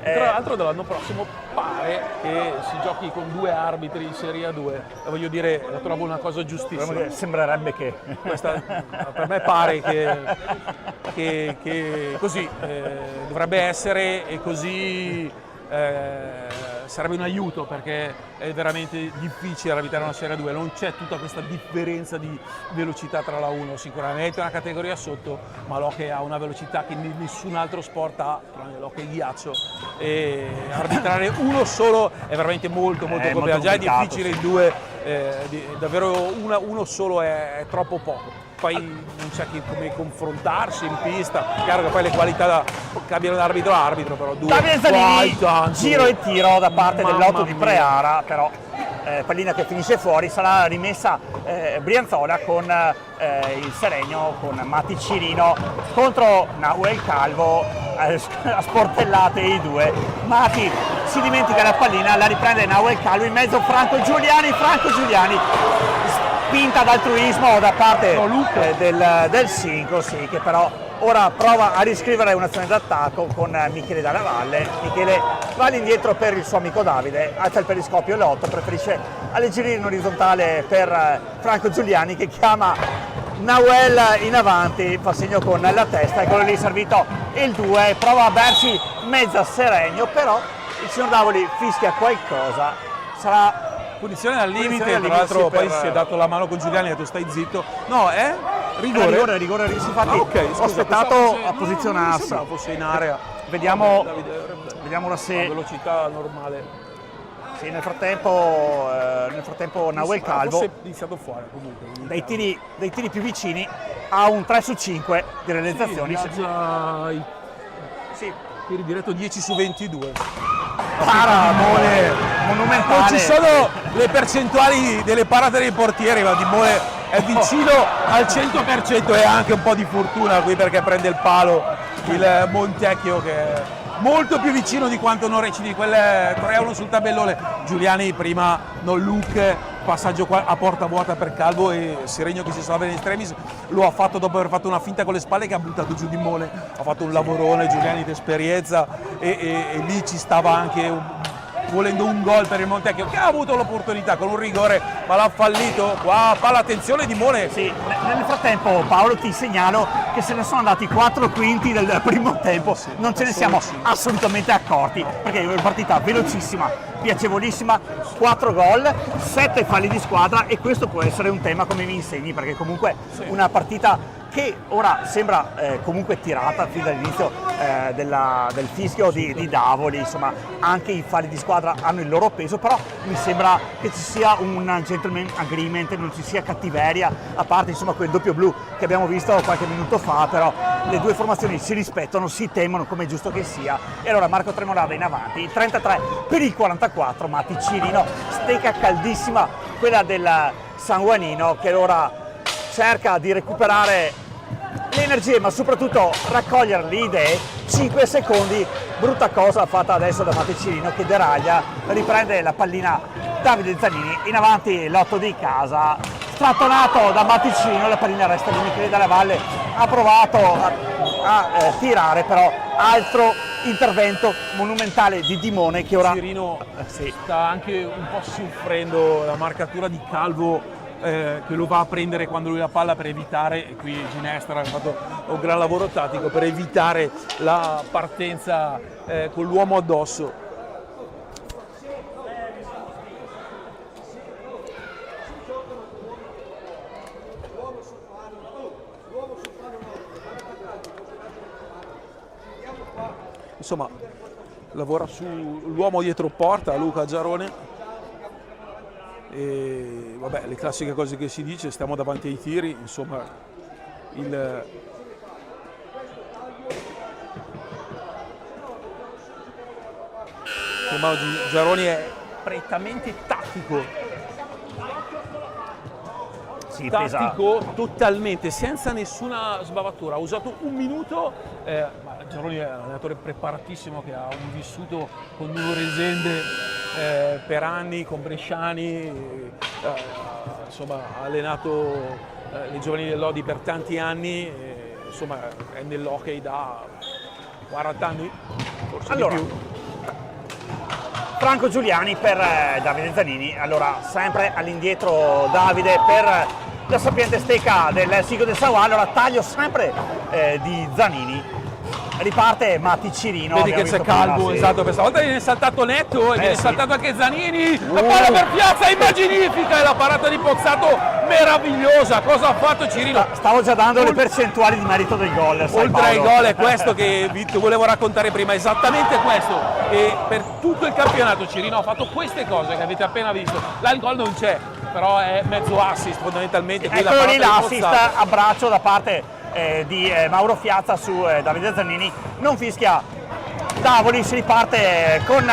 Tra l'altro dall'anno prossimo pare che si giochi con 2 arbitri in Serie A2, voglio dire, la trovo una cosa giustissima. Sembrerebbe che questa, per me pare che così dovrebbe essere, e così sarebbe un aiuto, perché è veramente difficile arbitrare una Serie 2, non c'è tutta questa differenza di velocità tra la 1, sicuramente una categoria sotto, ma l'hockey ha una velocità che nessun altro sport ha, l'hockey ghiaccio, e arbitrare uno solo è veramente molto complicato, già è difficile, in 2 davvero uno solo è troppo poco. Poi non c'è come confrontarsi in pista, chiaro che poi le qualità cambiano da arbitro a arbitro, però Davide Zanini, giro e tiro da parte dell'8 di Preara, però pallina che finisce fuori, sarà rimessa Brianzola con il Seregno, con Matti Cirino contro Nahuel Calvo, a sportellate i due. Matti si dimentica la pallina, la riprende Nahuel Calvo, in mezzo Franco Giuliani, spinta d'altruismo da parte del Sinco, sì, che però ora prova a riscrivere un'azione d'attacco con Michele Dalla Valle. Michele va all'indietro per il suo amico Davide, alza il periscopio l'8, preferisce alleggerire in orizzontale per Franco Giuliani, che chiama Nahuel in avanti, fa segno con la testa, eccolo lì servito il 2, prova a bersi mezza Seregno, però il signor Davoli fischia qualcosa, sarà punizione al limite, punizione al tra l'altro limite, poi sì, si è dato la mano con Giuliani e ha detto stai zitto. No, è rigore? rigore, sì, infatti Ok, ho scusa, aspettato pensavo fosse- a posizionarsi. mi sembrava fosse in area. Vediamo ora A se velocità normale. sì, nel frattempo Nahuel Calvo Forse è iniziato fuori comunque. dei tiri più vicini ha un 3 su 5 di realizzazioni. Viaggia i Sì, tiri diretto 10 su 22. para Mole monumentale. Non ci sono le percentuali delle parate dei portieri, ma Di Mole è vicino al 100% e ha anche un po' di fortuna qui perché prende il palo il Montecchio che è molto più vicino di quanto non reciti quel 3-1 sul tabellone. Giuliani prima non look, passaggio qua a porta vuota per Calvo e Seregno che si salva in extremis lo ha fatto dopo aver fatto una finta con le spalle che ha buttato giù Di Mole, ha fatto un lavorone Giuliani d'esperienza e lì ci stava anche volendo un gol per il Montecchio che ha avuto l'opportunità con un rigore ma l'ha fallito. Qua fa l'attenzione Di Mole. Sì, nel frattempo Paolo ti segnalo che se ne sono andati 4 quinti del primo tempo, non ce ne siamo assolutamente accorti perché è una partita velocissima, piacevolissima, 4 gol, 7 falli di squadra e questo può essere un tema come mi insegni perché comunque una partita che ora sembra comunque tirata fin dall'inizio del fischio di Davoli, insomma anche i falli di squadra hanno il loro peso, però mi sembra che ci sia un gentleman agreement, non ci sia cattiveria, a parte insomma quel doppio blu che abbiamo visto qualche minuto fa, però le due formazioni si rispettano, si temono come è giusto che sia. E allora Marco Tremolada in avanti, 33 per il 44, Matti Cirino, stecca caldissima quella del sanguanino che ora cerca di recuperare le energie ma soprattutto raccogliere le idee. 5 secondi, brutta cosa fatta adesso da Matti Cirino che deraglia, riprende la pallina Davide Zanini, in avanti l'otto di casa, strattonato da Matti Cirino, la pallina resta lì. Michele Dalla Valle ha provato a tirare, però altro intervento monumentale di Dimone che ora Cirino sta anche un po' soffrendo la marcatura di Calvo che lo va a prendere quando lui la palla per evitare, e qui Ginestra ha fatto un gran lavoro tattico per evitare la partenza con l'uomo addosso. Insomma, lavora sull'uomo dietro porta, Luca Giarone. E vabbè, le classiche cose che si dice, stiamo davanti ai tiri, insomma Giaroni è prettamente tattico, tattico totalmente, senza nessuna sbavatura. Ha usato un minuto, ma Giaroni è un allenatore preparatissimo che ha un vissuto con Nuno Resende per anni, con Bresciani, insomma ha allenato le giovani del Lodi per tanti anni, insomma è nell'hockey da 40 anni, forse allora, di più. Franco Giuliani per Davide Zanini, allora sempre all'indietro Davide per la sapiente stecca del Sigo del Savoia, allora taglio sempre di Zanini. Riparte Matti Cirino. Vedi che c'è Calvo, esatto, questa volta viene saltato netto e viene saltato anche Zanini, la palla per Piazza è immaginifica e la parata di Pozzato meravigliosa. Cosa ha fatto Cirino? Stavo già dando le percentuali di merito del gol. Oltre ai gol è questo che vi volevo raccontare prima, esattamente questo, e per tutto il campionato Cirino ha fatto queste cose che avete appena visto. Là il gol non c'è, però è mezzo assist fondamentalmente. Eccolo lì l'assist a braccio da parte di Mauro Fiazza su Davide Zanini. Non fischia Davoli, si riparte con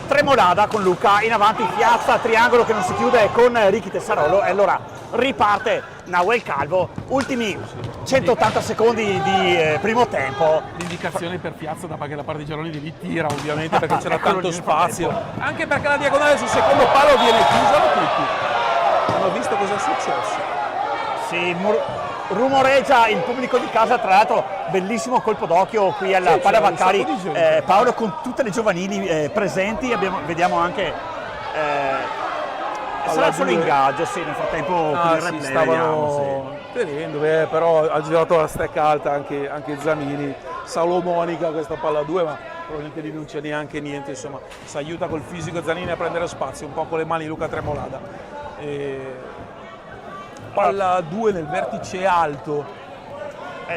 Tremolada, con Luca in avanti, Fiazza, triangolo che non si chiude con Ricky Tessarolo e allora riparte Nahuel Calvo. Ultimi 180 secondi di primo tempo. L'indicazione per Piazza da che la parte di Giaroni di lì tira ovviamente perché c'era tanto spazio, anche perché la diagonale sul secondo palo viene chiusa da tutti. Non ho visto cosa è successo. Sì, rumoreggia il pubblico di casa, tra l'altro bellissimo colpo d'occhio qui alla Pala Vaccari, Paolo, con tutte le giovanili presenti, vediamo anche sarà solo ingaggio, sì, nel frattempo con il replay vediamo, sì. tenendo, però ha girato la stecca alta anche Zanini, salomonica questa palla 2, ma probabilmente lì non c'è neanche niente, insomma si aiuta col fisico Zanini a prendere spazio, un po' con le mani Luca Tremolada. Palla 2 nel vertice alto.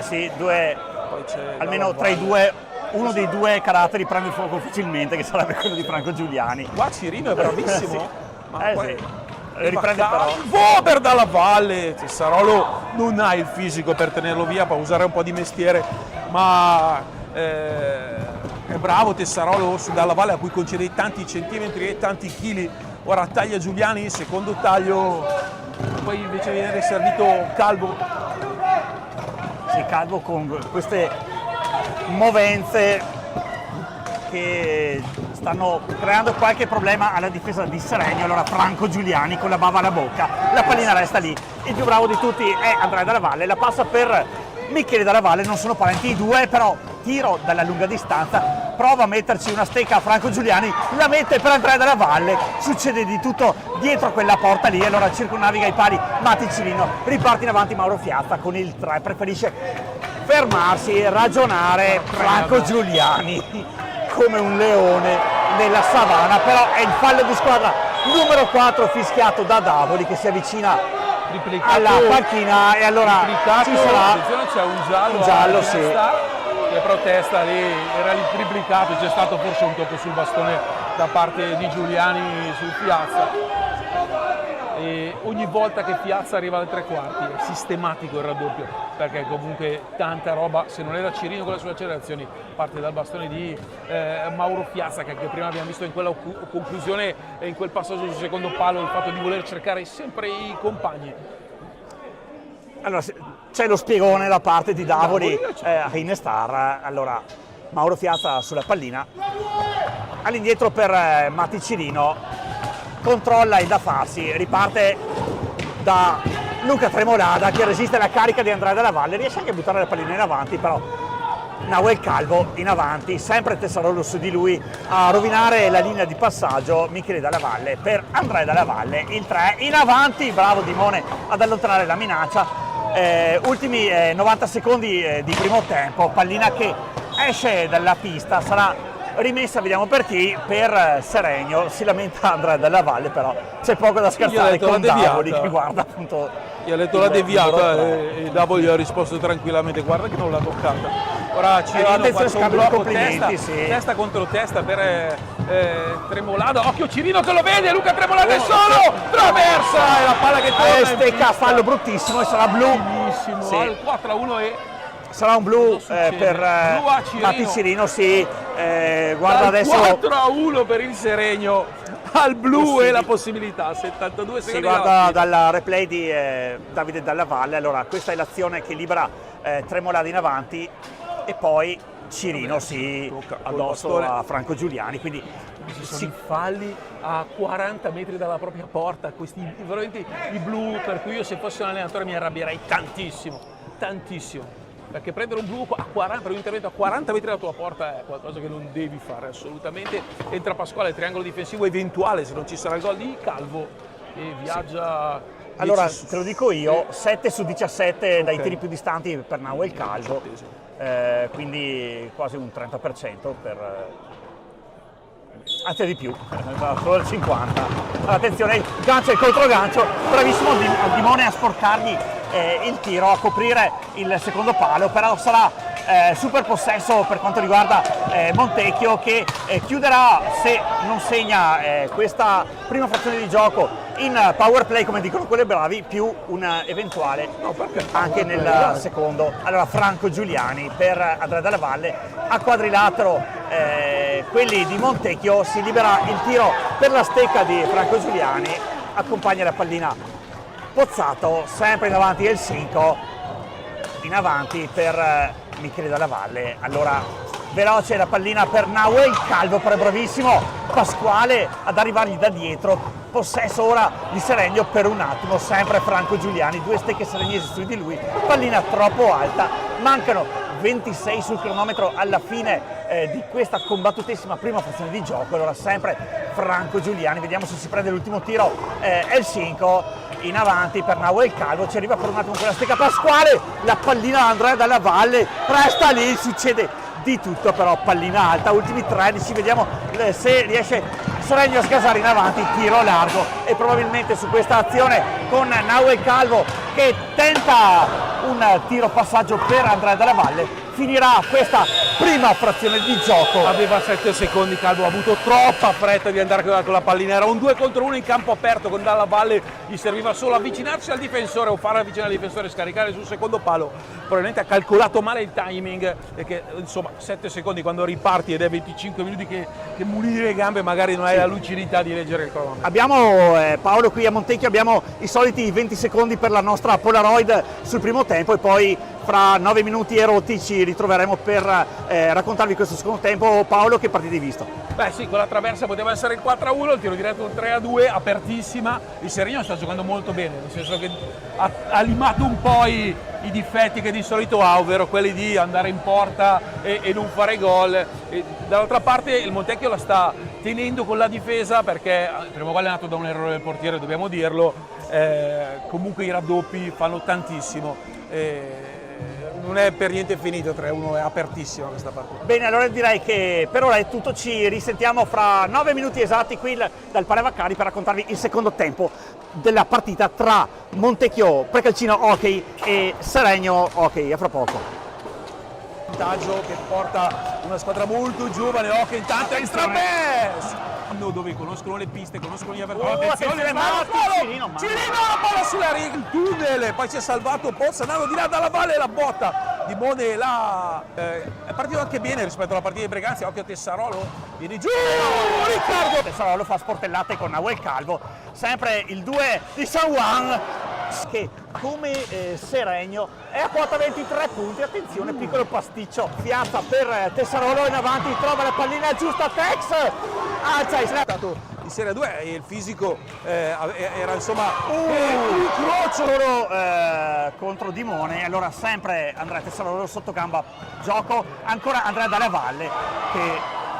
Sì, due, Poi c'è almeno tra i due, uno dei due caratteri prende fuoco facilmente, che sarebbe quello di Franco Giuliani. Qua Cirino è bravissimo, Sì. ma poi Sì. Riprende però. Vober dalla valle. Tessarolo non ha il fisico per tenerlo via, può usare un po' di mestiere, ma è bravo Tessarolo su Dalla Valle, a cui concede tanti centimetri e tanti chili. Ora taglia Giuliani, secondo taglio, poi invece viene servito Calvo. Sì, Calvo con queste movenze che stanno creando qualche problema alla difesa di Seregno. Allora Franco Giuliani con la bava alla bocca, la pallina resta lì, il più bravo di tutti è Andrea Dalla Valle, la passa per Michele Dalla Valle, non sono parenti i due, però tiro dalla lunga distanza, prova a metterci una stecca a Franco Giuliani, la mette per Andrea Dalla Valle, succede di tutto dietro quella porta lì, allora circonnaviga i pali Matti Cirino, riparte in avanti Mauro Fiazza con il 3, preferisce fermarsi e ragionare Franco Giuliani come un leone nella savana, però è il fallo di squadra numero 4 fischiato da Davoli che si avvicina alla panchina e allora ci sarà attenzione, c'è un giallo, giallo, sì. Che protesta lì, era il triplicato, c'è stato forse un tocco sul bastone da parte di Giuliani su Piazza. E ogni volta che Piazza arriva alle tre quarti è sistematico il raddoppio, perché comunque tanta roba, se non era Cirino con le sue accelerazioni, parte dal bastone di Mauro Piazza, che anche prima abbiamo visto in quella conclusione e in quel passaggio sul secondo palo, il fatto di voler cercare sempre i compagni. Allora c'è lo spiegone da parte di Davoli a Inestar, allora Mauro Fiazza sulla pallina, all'indietro per Matti Cirino, controlla il da farsi, riparte da Luca Tremolada che resiste alla carica di Andrea Dalla Valle, riesce anche a buttare la pallina in avanti, però Nahuel Calvo in avanti, sempre Tessarolo su di lui a rovinare la linea di passaggio. Michele Dalla Valle per Andrea Dalla Valle, il 3 in avanti, bravo Dimone ad allontanare la minaccia. Ultimi 90 secondi di primo tempo, pallina che esce dalla pista, sarà rimessa, vediamo per chi, per Seregno. Si lamenta Andrea Dalla Valle, però c'è poco da scherzare con Davoli che guarda appunto. Gli ha letto la deviata e Davoli gli ha risposto tranquillamente, guarda che non l'ha toccata. Ora Cirino attenzione, fa un scambio di blocco complimenti, testa, sì. testa contro testa per Tremolada. Occhio Cirino che lo vede, Luca Tremolada è solo, traversa e la palla che torna. Stecca, fallo bruttissimo e sarà blu. Bellissimo, Sì. al 4-1 e Sarà un blu per Blu a Cirino. Matti Cirino, sì. Guarda al adesso 4-1 per il Seregno, al blu e la possibilità, 72 si secondi. guarda dal replay di Davide Dalla Valle. Allora questa è l'azione che libera Tremolada in avanti e poi Cirino si tocca col addosso bastone. a Franco Giuliani, quindi Ci sono i falli a 40 metri dalla propria porta, questi veramente i blu, per cui io se fossi un allenatore mi arrabbierei tantissimo, tantissimo. Perché prendere un blu a 40, per un intervento a 40 metri dalla tua porta è qualcosa che non devi fare assolutamente. Entra Pasquale, triangolo difensivo eventuale se non ci sarà il gol di Calvo e viaggia. allora te lo dico io, 7 su 17 dai tiri più distanti per Nahuel Calvo, quindi quasi un 30% per anzi di più, solo il 50. Attenzione, gancio e controgancio, bravissimo Dimone a sporcargli il tiro, a coprire il secondo palo, però sarà super possesso per quanto riguarda Montecchio, che chiuderà, se non segna questa prima frazione di gioco, in power play, come dicono quelli bravi, più un eventuale anche nel secondo. Allora Franco Giuliani per Andrea Dalla Valle, a quadrilatero quelli di Montecchio, si libera il tiro per la stecca di Franco Giuliani, accompagna la pallina Pozzato, sempre in avanti il 5, in avanti per Michele Dalla Valle. Allora veloce la pallina per Nahuel Calvo, però è bravissimo Pasquale ad arrivargli da dietro, possesso ora di Seregno per un attimo, sempre Franco Giuliani, due stecche seregnesi su di lui, pallina troppo alta, mancano 26 sul cronometro alla fine di questa combattutissima prima frazione di gioco. Allora sempre Franco Giuliani, vediamo se si prende l'ultimo tiro, Elsinco in avanti per Nahuel Calvo, ci arriva per un attimo con la stecca Pasquale, la pallina da Andrea Dalla Valle, presta lì, succede di tutto, però pallina alta, ultimi 13, vediamo se riesce Seregno a sgasare in avanti, tiro largo, e probabilmente su questa azione con Nahuel Calvo che tenta un tiro passaggio per Andrea Dalla Valle, finirà questa prima frazione di gioco. Aveva 7 secondi Calvo, ha avuto troppa fretta di andare con la pallina, era un 2 contro 1 in campo aperto con Dalla Valle, gli serviva solo avvicinarsi al difensore o fare avvicinare al difensore e scaricare sul secondo palo. Probabilmente ha calcolato male il timing, perché insomma 7 secondi quando riparti ed è 25 minuti che muli le gambe, magari non hai la lucidità di leggere il cronometro. Abbiamo Paolo qui a Montecchio, abbiamo i soliti 20 secondi per la nostra Polaroid sul primo tempo e poi fra 9 minuti e rotti ci ritroveremo per raccontarvi questo secondo tempo. Paolo, che partita hai visto? Beh sì, con la traversa poteva essere il 4-1, il tiro diretto un 3-2, apertissima. Il Seregno sta giocando molto bene, nel senso che ha limato un po' i difetti che di solito ha, ovvero quelli di andare in porta e non fare gol. Dall'altra parte il Montecchio la sta tenendo con la difesa, perché il primo gol è nato da un errore del portiere, dobbiamo dirlo. Comunque i raddoppi fanno tantissimo. Non è per niente finito 3-1, è apertissima questa partita. Bene, allora direi che per ora è tutto, ci risentiamo fra 9 minuti esatti qui dal Parevaccari per raccontarvi il secondo tempo della partita tra Montecchio Precalcino Hockey e Seregno Hockey. A fra poco. Vantaggio che porta una squadra molto giovane, Hockey intanto extra pass! Dove conoscono le piste, conoscono gli avversari. Attenzione, Cirino, la palla sulla riga, il tunnel, poi si è salvato Pozzanano di là dalla Valle, la botta di Mone là. È partito anche bene rispetto alla partita di Breganzi. Occhio a Tessarolo, viene giù, Riccardo! Tessarolo fa sportellate con Nahuel Calvo, sempre il 2 di San Juan, che come Seregno è a quota 23 punti. Attenzione, piccolo pasticcio, piazza per Tessarolo in avanti, trova la pallina giusta, Tex alza il in Serie 2 e il fisico era insomma un crociolo contro Dimone. Allora sempre Andrea Tessarolo sotto gamba, gioco ancora Andrea Dalla Valle che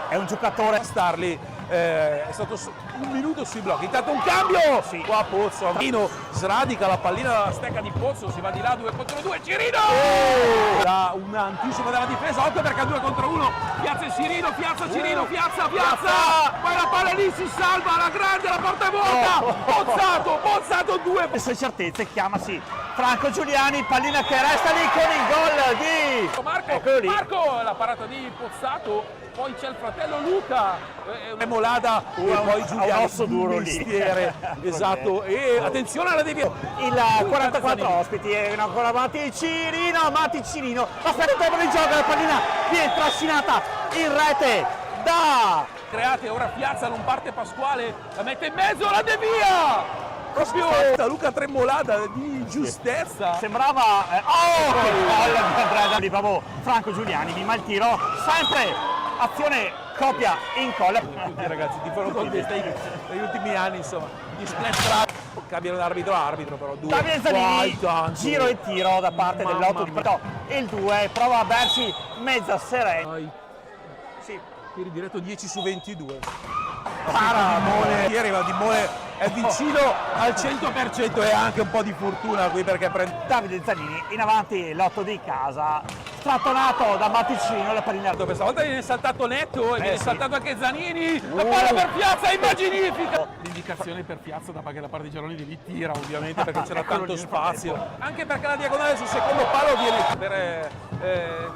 è un giocatore. Starli è stato un minuto sui blocchi, intanto un cambio, sì. Qua Pozzo sradica la pallina dalla stecca di Pozzo, si va di là 2 contro 2, Cirino da un anticipo della difesa, occhio perché a 2 contro 1 piazza il Cirino, piazza Cirino, piazza, poi la palla lì si salva alla grande, la porta è vuota, Pozzato 2. Le sue certezze, chiamasi Franco Giuliani, pallina che resta lì con il gol di Marco, la parata di Pozzato. Poi c'è il fratello Luca, Molada e poi Giuliani, un osso duro lì. mestiere, esatto, e attenzione alla deviazione. Il 44 ospiti e ancora avanti Cirino, aspetta il tempo di gioco, la pallina viene trascinata in rete da Create, ora piazza, non parte Pasquale, la mette in mezzo, la devia! Proprio Luca Tremolada di giustezza. Sembrava che gol di Andrea Franco Giuliani, mima il tiro, sempre azione copia in colla. Tutti ragazzi ti fanno contesta negli ultimi anni, insomma, gli splash cambiano da arbitro però Davide Zanini, giro e tiro da parte dell'8 e il 2 prova a bersi mezza Seregno. Sì, tiri diretto 10 su 22. Mone. Ieri di Mone è vicino al 100% e anche un po' di fortuna qui perché prende Davide Zanini in avanti l'8 di casa, strattonato da Matticino, la pallina questa volta viene saltato Netto e viene saltato anche Zanini, la palla per Piazza è magnifica. L'indicazione per Piazza da parte di Giaroni di lì tira ovviamente perché c'era tanto spazio, anche perché la diagonale sul secondo palo viene per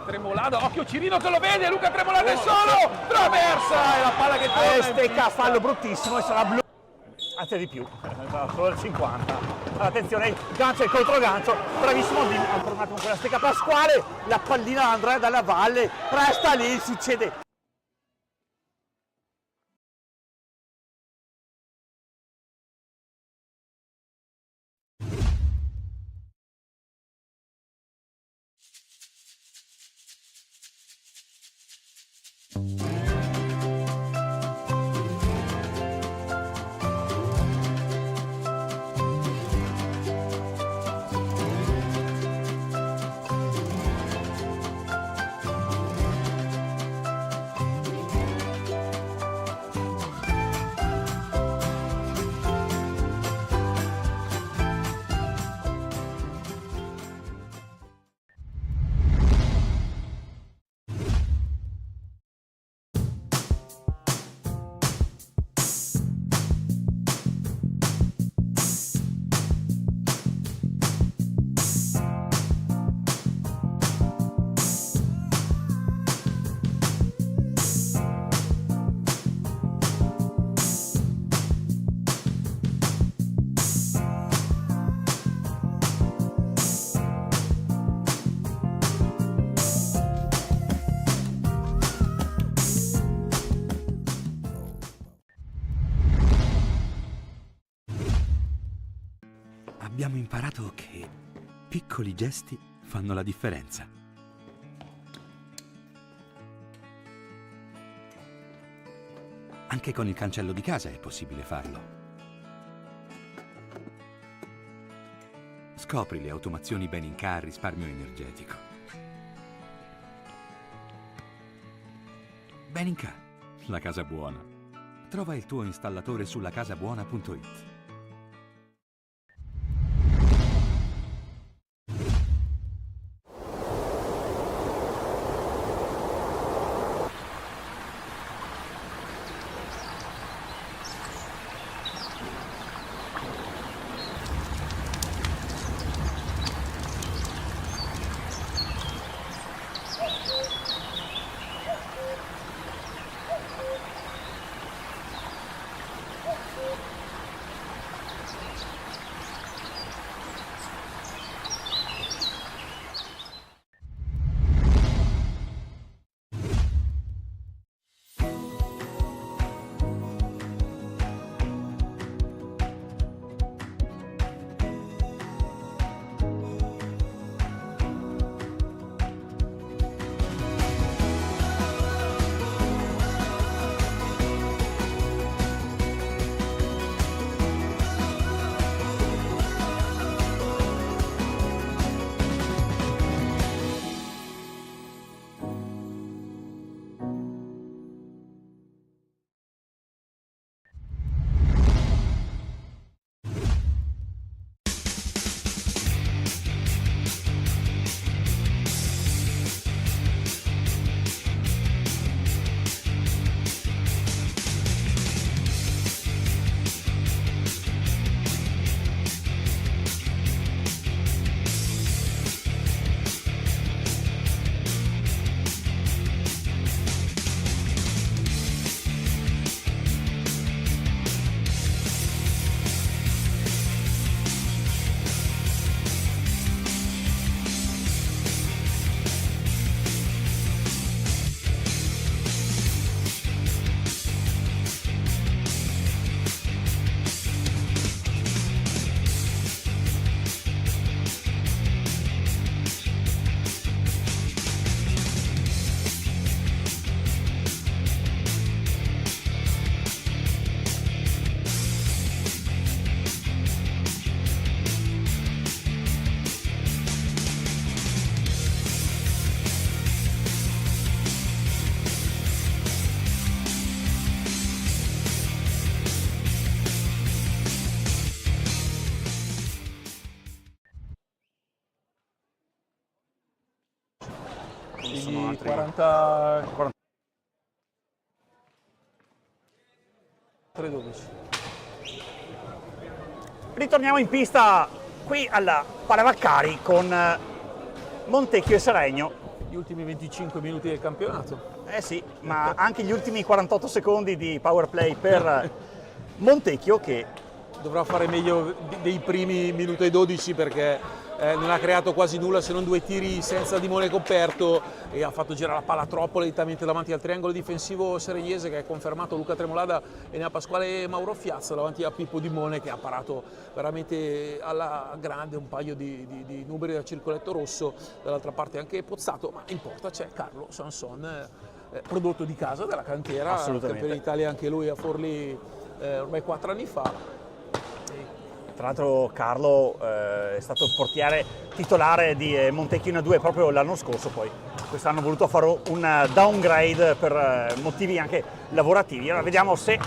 Tremolada, occhio Cirino che lo vede, Luca Tremolada è solo, traversa e la palla che torna stecca, fallo bruttissimo e sarà blu. Anzi di più, solo il 50. Attenzione, gancio e controgancio, bravissimo ancora un attimo con la stecca Pasquale, la pallina da Andrea Dalla Valle, resta lì, succede. Abbiamo imparato che piccoli gesti fanno la differenza. Anche con il cancello di casa è possibile farlo. Scopri le automazioni Beninca a risparmio energetico. Beninca, la casa buona. Trova il tuo installatore sulla casabuona.it. Quindi altri 40... 3-12. Ritorniamo in pista qui alla Panevaccari con Montecchio e Seregno. Gli ultimi 25 minuti del campionato. Eh sì, ma anche gli ultimi 48 secondi di power play per Montecchio, che Dovrà fare meglio dei primi minuto e 12 perché non ha creato quasi nulla se non 2 tiri senza Dimone coperto e ha fatto girare la palla troppo lentamente davanti al triangolo difensivo seregnese, che ha confermato Luca Tremolada, e Nea Pasquale e Mauro Fiazza davanti a Pippo Dimone, che ha parato veramente alla grande un paio di numeri da circoletto rosso. Dall'altra parte anche Pozzato, ma in porta c'è Carlo Sanson, prodotto di casa della cantera, campione d'Italia anche lui a Forlì ormai 4 anni fa. tra l'altro Carlo è stato il portiere titolare di Montecchio in A2 proprio l'anno scorso, poi quest'anno ha voluto fare un downgrade per motivi anche lavorativi. Allora vediamo se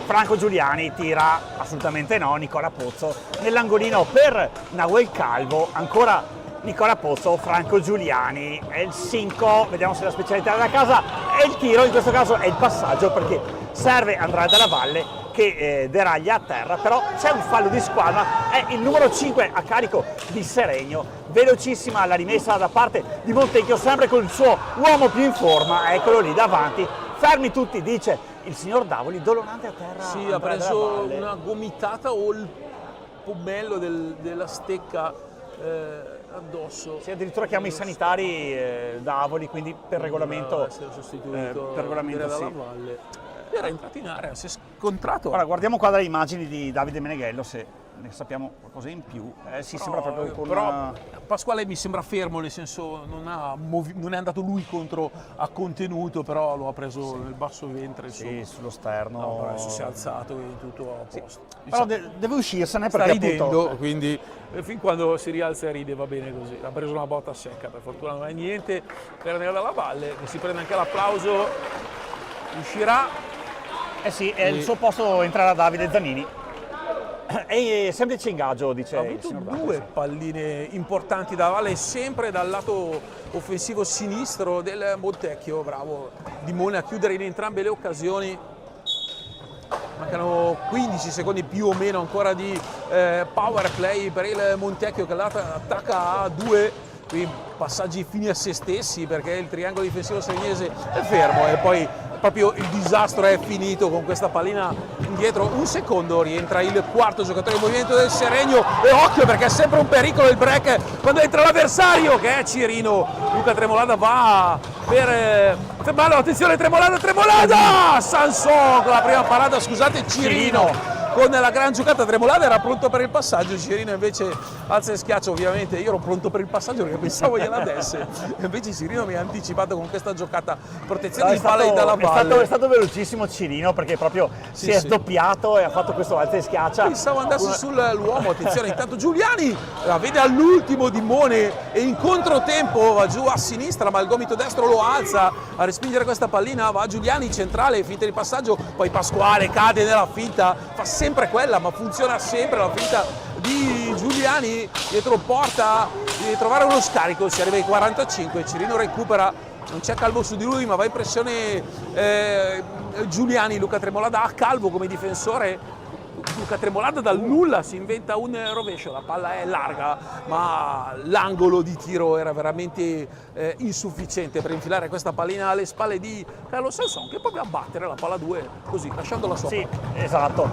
Franco Giuliani tira, assolutamente no. Nicola Pozzo nell'angolino per Nahuel Calvo, ancora Nicola Pozzo, Franco Giuliani, è il 5, vediamo se la specialità della casa è il tiro, in questo caso è il passaggio perché serve Andrea Della Valle che deraglia a terra, però c'è un fallo di squadra, è il numero 5 a carico di Seregno. Velocissima la rimessa da parte di Montecchio, sempre con il suo uomo più in forma, eccolo lì davanti, fermi tutti, dice il signor Davoli, Dolonante a terra. Sì, Andrea ha preso Della Valle. una gomitata o il pomello della stecca addosso. Sì, addirittura chiama i sanitari Davoli, quindi per regolamento essere sostituito per regolamento Della sì. Valle. Era entrato in area, si è scontrato. Ora guardiamo qua dalle immagini di Davide Meneghello se ne sappiamo qualcosa in più. Si sembra proprio con però Pasquale mi sembra fermo, nel senso non è andato lui contro a contenuto, però lo ha preso nel basso ventre. Sì, sullo sterno. No, però adesso si è alzato e tutto a posto. Però deve uscirsene Sta perché ridendo, appunto, quindi fin quando si rialza e ride va bene così. Ha preso una botta secca, per fortuna non è niente per Nero della Valle, che si prende anche l'applauso, uscirà. sì, è il suo posto entrerà Davide Zanini. È semplice ingaggio, dice Ha il avuto signor due Davide. palline importanti da Valle, sempre dal lato offensivo sinistro del Montecchio. Bravo Dimone a chiudere in entrambe le occasioni. Mancano 15 secondi più o meno ancora di power play per il Montecchio, che attacca a 2, qui passaggi fini a se stessi perché il triangolo difensivo seregnese è fermo e poi proprio il disastro è finito con questa pallina indietro. Un secondo, rientra il quarto giocatore in movimento del Seregno e occhio perché è sempre un pericolo il break quando entra l'avversario, che è Cirino. Luca Tremolada va per fermarlo, attenzione, Tremolada, Sanson con la prima parata, scusate, Cirino con la gran giocata. Tremolada era pronto per il passaggio, Cirino invece alza e schiaccia. Ovviamente io ero pronto per il passaggio perché pensavo gliela desse, invece Cirino mi ha anticipato con questa giocata, protezione di palla dalla Valle. È stato velocissimo Cirino perché proprio si è sdoppiato e ha fatto questo alza e schiaccia. Pensavo andasse sull'uomo, attenzione, intanto Giuliani la vede all'ultimo Dimone e in controtempo va giù a sinistra, ma il gomito destro lo alza a respingere questa pallina. Va Giuliani centrale, finta di passaggio, poi Pasquale cade nella finta, fa sempre quella, ma funziona sempre la finta di Giuliani dietro porta, di trovare uno scarico, si arriva ai 45, Cirino recupera, non c'è Calvo su di lui, ma va in pressione Giuliani. Luca Tremolada a Calvo come difensore. Luca Tremolada dal nulla si inventa un rovescio, la palla è larga ma l'angolo di tiro era veramente insufficiente per infilare questa pallina alle spalle di Carlo Sanson, che poi va a battere la palla 2 così, lasciando la sua Sì, parte. esatto.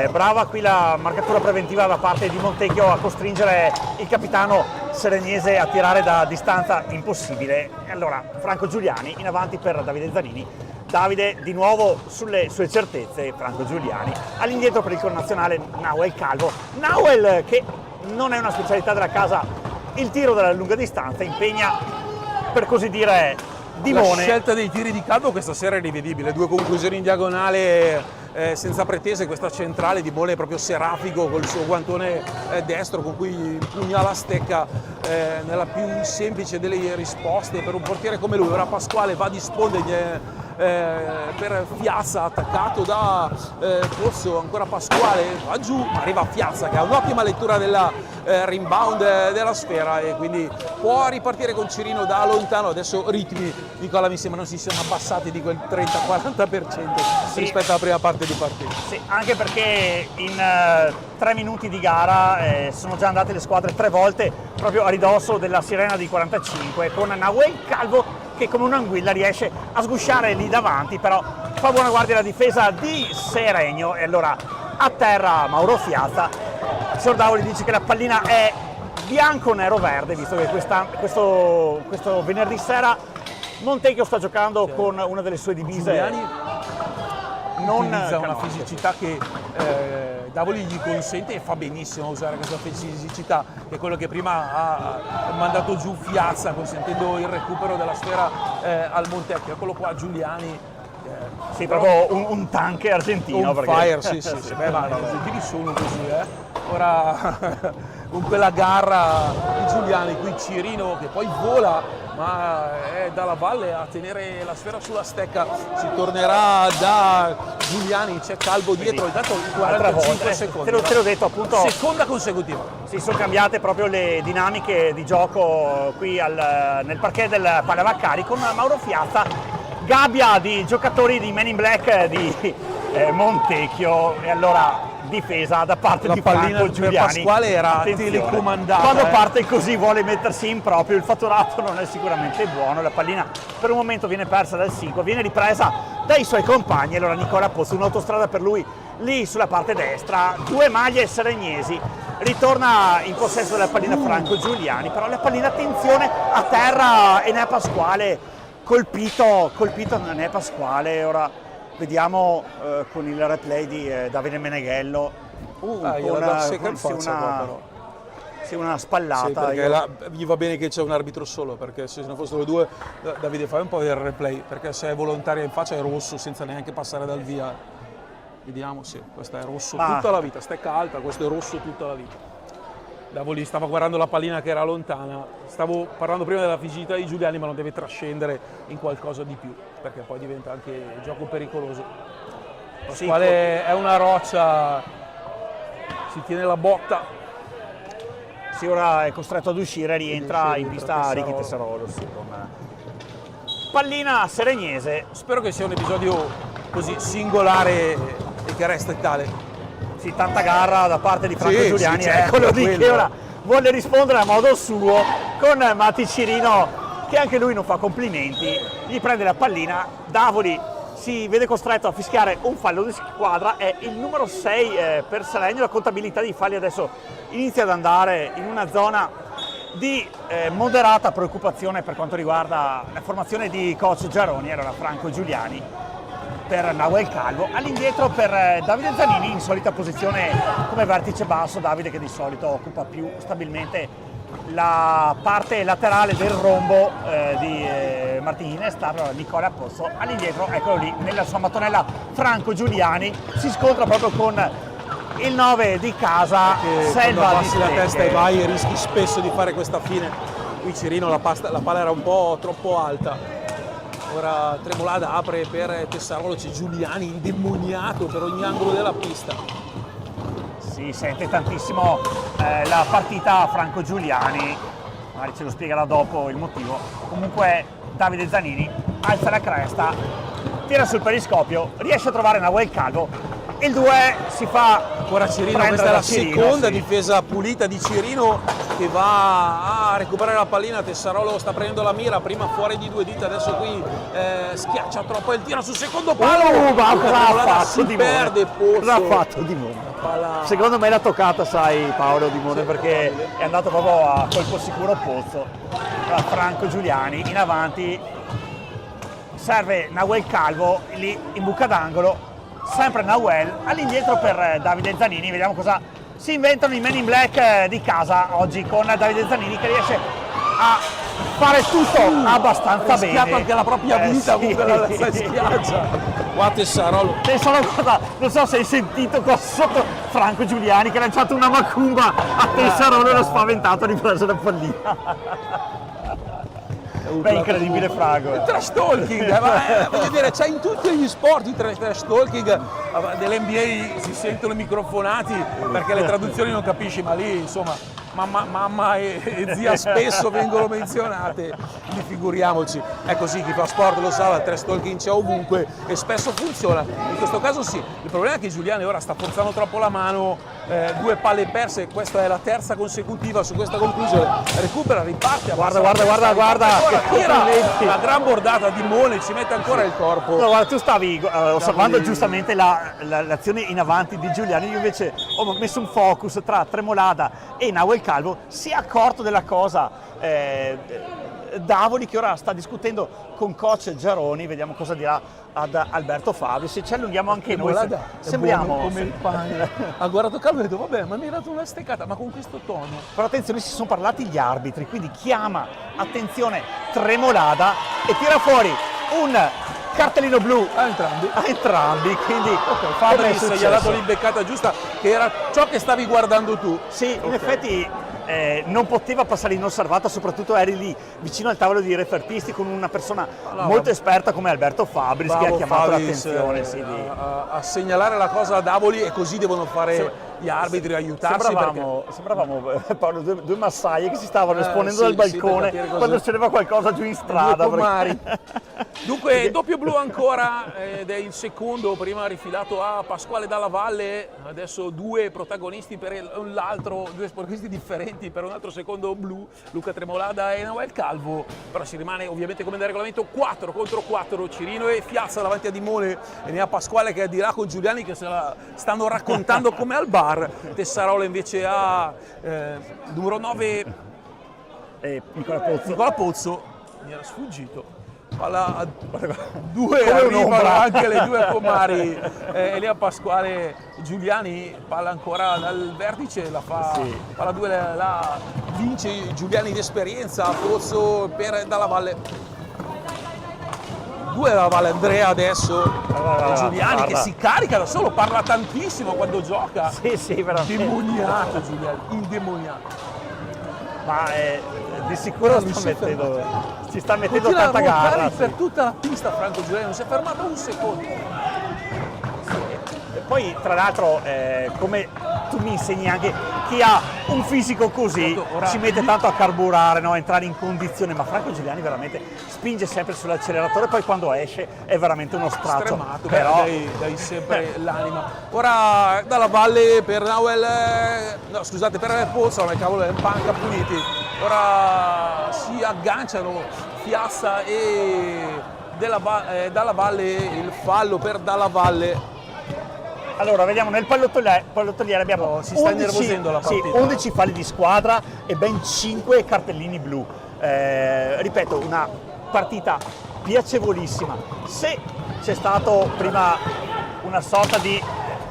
Brava qui la marcatura preventiva da parte di Montecchio a costringere il capitano seregnese a tirare da distanza impossibile. E allora Franco Giuliani in avanti per Davide Zanini. Davide di nuovo sulle sue certezze, Franco Giuliani. All'indietro per il connazionale Nahuel Calvo. Nahuel, che non è una specialità della casa, il tiro dalla lunga distanza, impegna per così dire Dimone. La scelta dei tiri di Calvo questa sera è rivedibile, 2 conclusioni in diagonale senza pretese, questa centrale di Dimone proprio serafico col suo guantone destro con cui impugna la stecca nella più semplice delle risposte per un portiere come lui. Ora Pasquale va di sponde per Fiazza, attaccato da Pozzo, ancora Pasquale va giù, ma arriva Fiazza che ha un'ottima lettura della rebound della sfera e quindi può ripartire con Cirino da lontano. Adesso ritmi, Nicola, mi sembra non si siano abbassati di quel 30-40% rispetto alla prima parte di partita. Sì, anche perché in 3 minuti di gara sono già andate le squadre 3 volte proprio a ridosso della sirena di 45, con Nahuel Calvo che come un'anguilla riesce a sgusciare lì davanti, però fa buona guardia la difesa di Seregno e allora a terra Mauro Fiazza. Il signor Davoli dice che la pallina è bianco-nero-verde, visto che questo venerdì sera Montecchio sta giocando con una delle sue divise. Giuliani non utilizza una canoniche. fisicità che Davoli gli consente e fa benissimo a usare questa fisicità, che è quello che prima ha mandato giù Fiazza, consentendo il recupero della sfera al Montecchio. Eccolo qua Giuliani. Sì, proprio un tank argentino. On perché... fire, sì. Beh, ma gli argentini sono così, Ora con quella garra di Giuliani, qui Cirino che poi vola, ma è dalla Valle a tenere la sfera sulla stecca. Si tornerà da Giuliani, c'è Calvo dietro, intanto 45 secondi. Te l'ho detto appunto. Seconda consecutiva. Si sono cambiate proprio le dinamiche di gioco qui nel parquet del Palavaccari con Mauro Fiazza, gabbia di giocatori di Men in Black di Montecchio e allora difesa da parte di Franco Giuliani. Per Pasquale era Attenzione, telecomandata. quando parte così vuole mettersi in proprio, il fatturato non è sicuramente buono, la pallina per un momento viene persa dal 5, viene ripresa dai suoi compagni, allora Nicola Pozzo, un'autostrada per lui lì sulla parte destra, 2 maglie seregnesi, ritorna in possesso della pallina Franco Giuliani, però la pallina, attenzione, a terra Enea Pasquale, colpito non è Pasquale, ora Vediamo con il replay di Davide Meneghello gliela dà secca in faccia qua, però. una spallata. Sì, perché gli va bene che c'è un arbitro solo, perché se ne fossero due, Davide fai un po' del replay, perché se è volontaria in faccia è rosso senza neanche passare dal via. Vediamo, sì, questo è rosso tutta la vita, stecca alta, questo è rosso tutta la vita. Davoli stava guardando la pallina che era lontana, stavo parlando prima della fisicità di Giuliani, ma non deve trascendere in qualcosa di più, perché poi diventa anche gioco pericoloso. Pasquale è una roccia, si tiene la botta. Sì, ora è costretto ad uscire, rientra in pista Ricky Tessarolo. Sì, con pallina seregnese. Spero che sia un episodio così singolare e che resta tale. Sì, tanta garra da parte di Franco Giuliani, certo, eccolo lì che ora vuole rispondere a modo suo con Matti Cirino, che anche lui non fa complimenti, gli prende la pallina. Davoli si vede costretto a fischiare un fallo di squadra, è il numero 6 per Salerno. La contabilità dei falli adesso inizia ad andare in una zona di moderata preoccupazione per quanto riguarda la formazione di coach Giaroni. Allora Franco Giuliani per Nahuel Calvo, all'indietro per Davide Zanini in solita posizione come vertice basso. Davide che di solito occupa più stabilmente la parte laterale del rombo di Martinez. Allora Nicola Pozzo all'indietro, eccolo lì nella sua mattonella Franco Giuliani, si scontra proprio con il 9 di casa, Selva di la testa e vai e rischi spesso di fare questa fine. Qui Cirino la palla era un po' troppo alta. Ora Tremolada apre per Tessarolo, c'è Giuliani indemoniato per ogni angolo della pista. Si sente tantissimo la partita Franco Giuliani, magari ce lo spiegherà dopo il motivo. Comunque Davide Zanini alza la cresta, tira sul periscopio, riesce a trovare Nahuel Calvo, il 2 si fa ancora Cirino. Questa è la seconda difesa pulita di Cirino che va a recuperare la pallina. Tessarolo sta prendendo la mira, prima fuori di 2 dita, adesso qui schiaccia troppo il tiro sul secondo palo. Perde Pozzo. L'ha fatto Dimone. Secondo me l'ha toccata, sai Paolo, Dimone, perché è andato proprio a colpo sicuro Pozzo. Franco Giuliani in avanti, serve Nahuel Calvo lì in buca d'angolo, sempre Nahuel all'indietro per Davide Zanini. Vediamo cosa si inventano i Men in Black di casa oggi con Davide Zanini che riesce a fare tutto abbastanza bene. Schiappa anche la propria vita con quella spiaggia. Qua Tessarolo. Guarda, non so se hai sentito qua sotto Franco Giuliani che ha lanciato una macumba a Tessarolo e l'ha spaventato, ha ripreso la pallina. Beh, incredibile Frago. Il trash talking, voglio dire, c'è in tutti gli sport il trash talking. Dell'NBA si sentono microfonati perché le traduzioni non capisci, ma lì insomma mamma e zia spesso vengono menzionate, quindi figuriamoci. È così, chi fa sport lo sa, il trash talking c'è ovunque e spesso funziona. In questo caso sì, il problema è che Giuliani ora sta forzando troppo la mano, 2 palle perse, questa è la terza consecutiva su questa conclusione. Recupera, riparte, guarda tira la gran bordata di Mone, ci mette ancora il corpo. No, guarda, tu stavi osservando giustamente l'azione in avanti di Giuliani, io invece ho messo un focus tra Tremolada e Nahuel Calvo. Si è accorto della cosa Davoli, che ora sta discutendo con coach Giaroni, vediamo cosa dirà ad Alberto Fabio. Se ci allunghiamo anche noi sembriamo come il pane. Ha guardato Calvo e ha detto vabbè, ma mi hai dato una steccata, ma con questo tono. Però attenzione, si sono parlati gli arbitri, quindi chiama attenzione Tremolada e tira fuori un cartellino blu a entrambi, quindi Fabris gli ha dato l'imbeccata giusta, che era ciò che stavi guardando tu. Sì, in effetti non poteva passare inosservata, soprattutto eri lì vicino al tavolo di refertisti con una persona molto esperta come Alberto Fabris, che ha chiamato l'attenzione a segnalare la cosa a Davoli, e così devono fare gli arbitri, aiutarsi. Sembravamo Paolo, due massaie che si stavano esponendo dal balcone quando c'era qualcosa giù in strada. Dunque doppio blu ancora, ed è il secondo, prima rifilato a Pasquale Dalla Valle, adesso 2 protagonisti per l'altro, 2 protagonisti differenti per un altro secondo blu, Luca Tremolada e Nahuel Calvo. Però si rimane ovviamente come da regolamento 4 contro 4, Cirino e Fiazza davanti a Dimone, e ne ha Pasquale che è di là con Giuliani che se la stanno raccontando come al bar. Tessarolo invece ha numero 9 Nicola Pozzo, mi era sfuggito. palla a due, arrivano anche le due Comari, Elia Pasquale Giuliani, palla ancora dal vertice, la fa, palla 2 la vince Giuliani di esperienza, Pozzo per Dalla Valle. 2 dalla Valle Andrea adesso, Giuliani che si carica da solo, parla tantissimo quando gioca. Sì, veramente. Indemoniato Giuliani, indemoniato. Ma di sicuro ci sta mettendo tanta gara. Per tutta la pista Franco Giuliani, non si è fermato un secondo. E poi tra l'altro come tu mi insegni anche, chi ha un fisico così ci mette tanto a carburare, no? A entrare in condizione, ma Franco Giuliani veramente spinge sempre sull'acceleratore, poi quando esce è veramente uno straccio. Stremato, però dai sempre l'anima. Ora Dalla Valle per Nauel, no scusate, per Pozzo, ma cavolo è in panca Puliti. Ora si agganciano Piazza e Dalla Valle, il fallo per Dalla Valle. Allora, vediamo nel pallottoliere abbiamo si sta innervosendo la partita. 11 falli di squadra e ben 5 cartellini blu. Ripeto, una partita piacevolissima. Se c'è stato prima una sorta di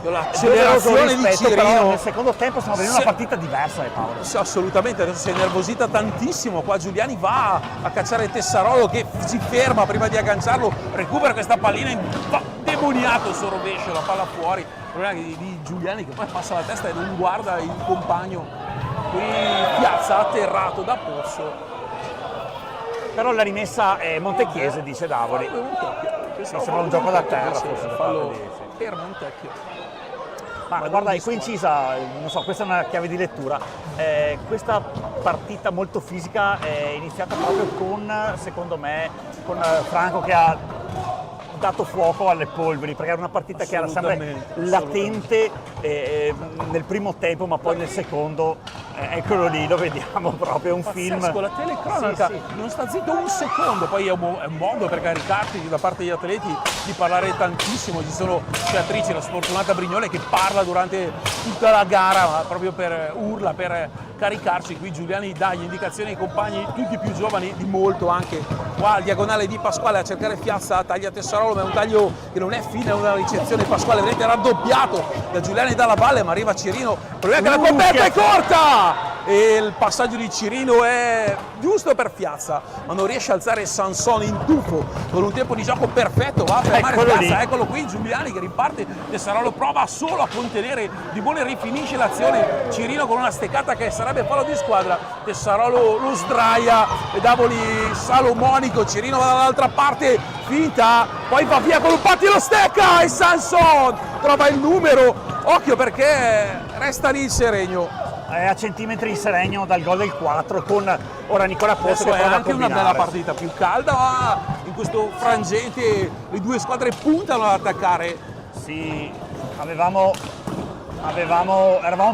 l'accelerazione di Cirino, però nel secondo tempo stiamo vedendo una partita diversa, Paolo. Sì, assolutamente, adesso si è innervosita tantissimo. Qua Giuliani va a cacciare Tessarolo che si ferma prima di agganciarlo, recupera questa pallina demoniato il suo rovescio, la palla fuori. Il problema di Giuliani che poi passa la testa e non guarda il compagno. Qui Piazza atterrato da Pozzo. Però la rimessa è Montechiese, dice Davoli. Sembra un gioco da terra, forse fallo per Montecchio. Ma guarda, è coincisa, non so, questa è una chiave di lettura. Questa partita molto fisica è iniziata proprio con, secondo me, con Franco che ha dato fuoco alle polveri, perché era una partita che era sempre latente nel primo tempo, ma poi nel secondo, eccolo lì, lo vediamo proprio, è un film. La telecronaca non sta zitto un secondo, poi è un modo per caricarti da parte degli atleti di parlare tantissimo. Ci sono Beatrice, la sfortunata Brignole, che parla durante tutta la gara, ma proprio per urla, per caricarci. Qui Giuliani dà le indicazioni ai compagni, tutti più giovani di molto anche. Qua il diagonale di Pasquale a cercare Piazza, taglia Tessarolo, ma è un taglio che non è fine, è una ricezione. Pasquale vedete raddoppiato da Giuliani Dalla Valle, ma arriva Cirino. Il problema è che la coperta è corta e il passaggio di Cirino è giusto per Piazza, ma non riesce a alzare Sanson in tuffo con un tempo di gioco perfetto. Va a fermare Piazza, eccolo qui Giuliani che riparte. Tessarolo prova solo a contenere Di Bone, rifinisce l'azione. Cirino con una steccata che sarebbe fallo di squadra. Tessarolo lo sdraia e Davoli salomonico. Cirino va dall'altra parte, finta, poi va via con un patti, lo stecca e Sanson trova il numero. Occhio perché resta lì il Seregno. È a centimetri di Seregno dal gol del 4 con ora Nicola Pozzo che è prova anche a una bella partita, più calda, ma in questo frangente le due squadre puntano ad attaccare. Sì, eravamo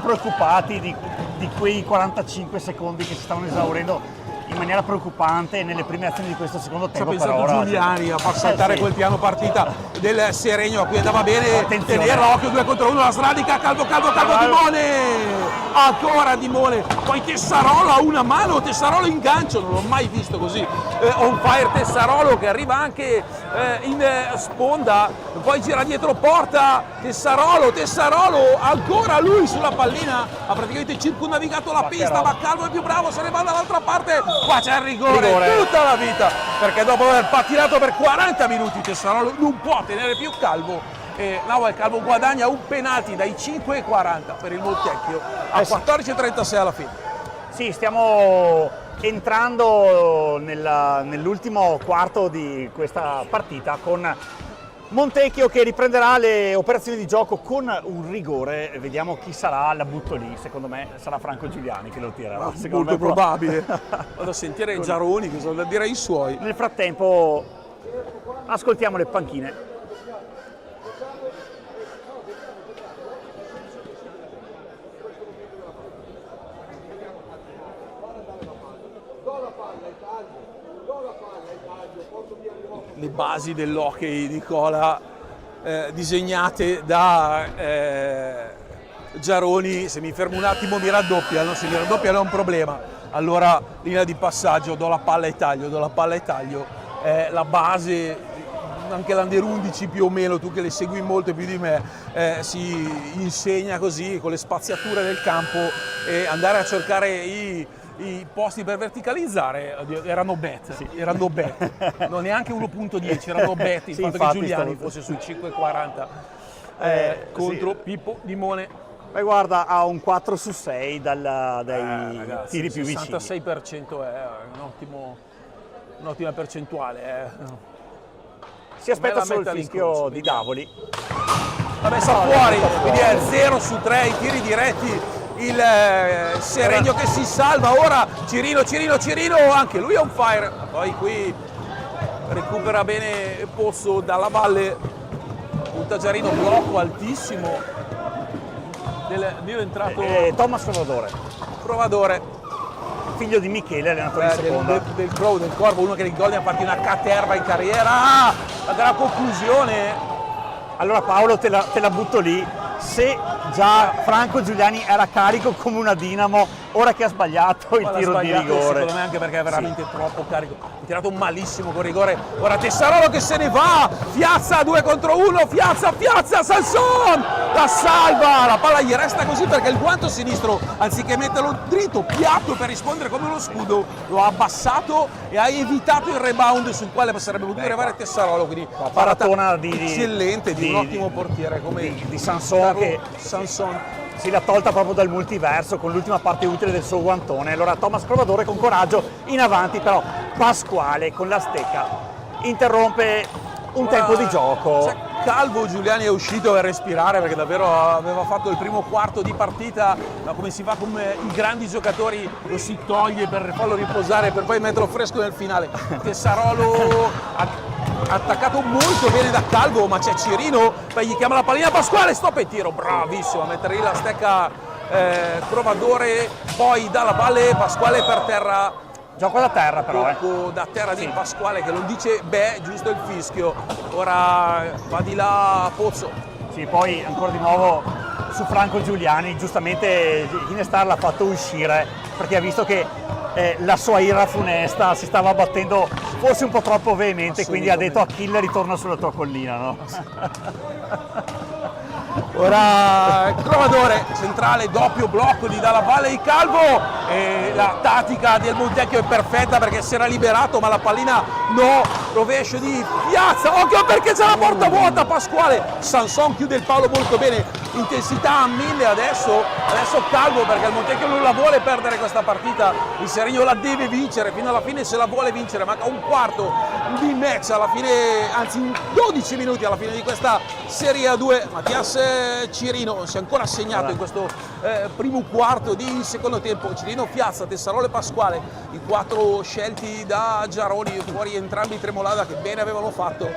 preoccupati di quei 45 secondi che si stavano esaurendo in maniera preoccupante nelle prime azioni di questo secondo tempo. Ci ha pensato Giuliani a far saltare quel piano partita del Seregno, a cui andava bene tenerlo, occhio 2 contro 1, la sradica, calvo Dimone, ancora Dimone, poi Tessarolo a una mano, Tessarolo in gancio, non l'ho mai visto così, on fire Tessarolo che arriva anche in sponda, poi gira dietro porta, Tessarolo, ancora lui sulla pallina, ha praticamente circunnavigato la pista, ma Calvo è più bravo, se ne va dall'altra parte. Qua c'è il rigore tutta la vita, perché dopo aver pattinato per 40 minuti Tessarolo non può tenere più Calvo e Nauel Calvo guadagna un penalty dai 5,40 per il Montecchio a 14,36 alla fine. Sì, stiamo entrando nell'ultimo quarto di questa partita con Montecchio che riprenderà le operazioni di gioco con un rigore. Vediamo chi sarà, la butto lì, secondo me sarà Franco Giuliani che lo tirerà. Molto probabile. Vado a sentire Giaroni, che sono da dire ai suoi. Nel frattempo ascoltiamo le panchine. Le basi dell'hockey, Nicola, disegnate da Giaroni. Se mi fermo un attimo mi raddoppiano, se mi raddoppiano è un problema. Allora linea di passaggio, do la palla e taglio, la base, anche l'Under 11 più o meno, tu che le segui molto più di me, si insegna così con le spaziature del campo e andare a cercare i posti per verticalizzare. Erano bet, erano bet, non neanche 1.10, erano bet il Sì, fatto infatti, che Giuliani fosse sui 5,40 contro sì. Pippo Limone. Beh, guarda, ha un 4 su 6 dai Ragazzi, tiri più vicini. 66% è un'ottima percentuale. Si aspetta Bella solo il metta fischio l'incontro, di vediamo. Davoli. Vabbè, sta fuori, quindi è 0 su 3 i tiri diretti, il Seregno che si salva, ora Cirino, anche lui è on fire, poi qui recupera bene Pozzo dalla valle, punta Giarino, blocco altissimo del diventato Thomas Provadore. figlio di Michele, allenatore in seconda. Del Crow, del Corvo, uno che nei gol ne ha fatti una caterva in carriera. La della conclusione. Allora Paolo te la butto lì, se già Franco Giuliani era carico come una dinamo, ora che ha sbagliato il tiro di rigore. Secondo me anche perché è veramente troppo carico. Ha tirato malissimo con rigore. Ora Tessarolo che se ne va, Piazza 2 contro 1, Piazza, Sanson! La salva! La palla gli resta così perché il guanto sinistro, anziché metterlo dritto, piatto per rispondere come uno scudo, lo ha abbassato e ha evitato il rebound sul quale sarebbe potuto arrivare Tessarolo. Quindi paratona eccellente di un ottimo portiere come di Sanson, che Sanson. si l'ha tolta proprio dal multiverso con l'ultima parte utile del suo guantone. Allora Thomas Provadore con coraggio in avanti, però Pasquale con la stecca interrompe un tempo di gioco. Calvo Giuliani è uscito per respirare perché davvero aveva fatto il primo quarto di partita, ma come si fa con i grandi giocatori, lo si toglie per farlo riposare per poi metterlo fresco nel finale. Tessarolo ha attaccato molto bene da Calvo, ma c'è Cirino, poi gli chiama la pallina Pasquale, stop e tiro, bravissimo a mettere lì la stecca Provadore, poi dalla valle Pasquale per terra. Gioco da terra però, Tocco da terra di Pasquale che non dice giusto il fischio, ora va di là Pozzo. Sì, poi ancora di nuovo su Franco Giuliani, giustamente Ginestar l'ha fatto uscire perché ha visto che la sua ira funesta si stava battendo forse un po' troppo veemente, quindi ha detto: Achille, ritorna sulla tua collina, no? Ora Provadore centrale, doppio blocco di Dalla Valle di Calvo e la tattica del Montecchio è perfetta perché si era liberato, ma la pallina no, rovescio di Piazza, occhio perché c'è la porta vuota, Pasquale, Sanson chiude il palo molto bene, intensità a 1000 adesso Calvo perché il Montecchio non la vuole perdere questa partita, il Seregno la deve vincere fino alla fine, se la vuole vincere, manca un quarto di match alla fine, anzi 12 minuti alla fine di questa Serie A2. Mattias Cirino si è ancora segnato in questo primo quarto di secondo tempo. Cirino, Piazza, Tessarolo e Pasquale, i 4 scelti da Giaroni, fuori entrambi Tremolada che bene avevano fatto.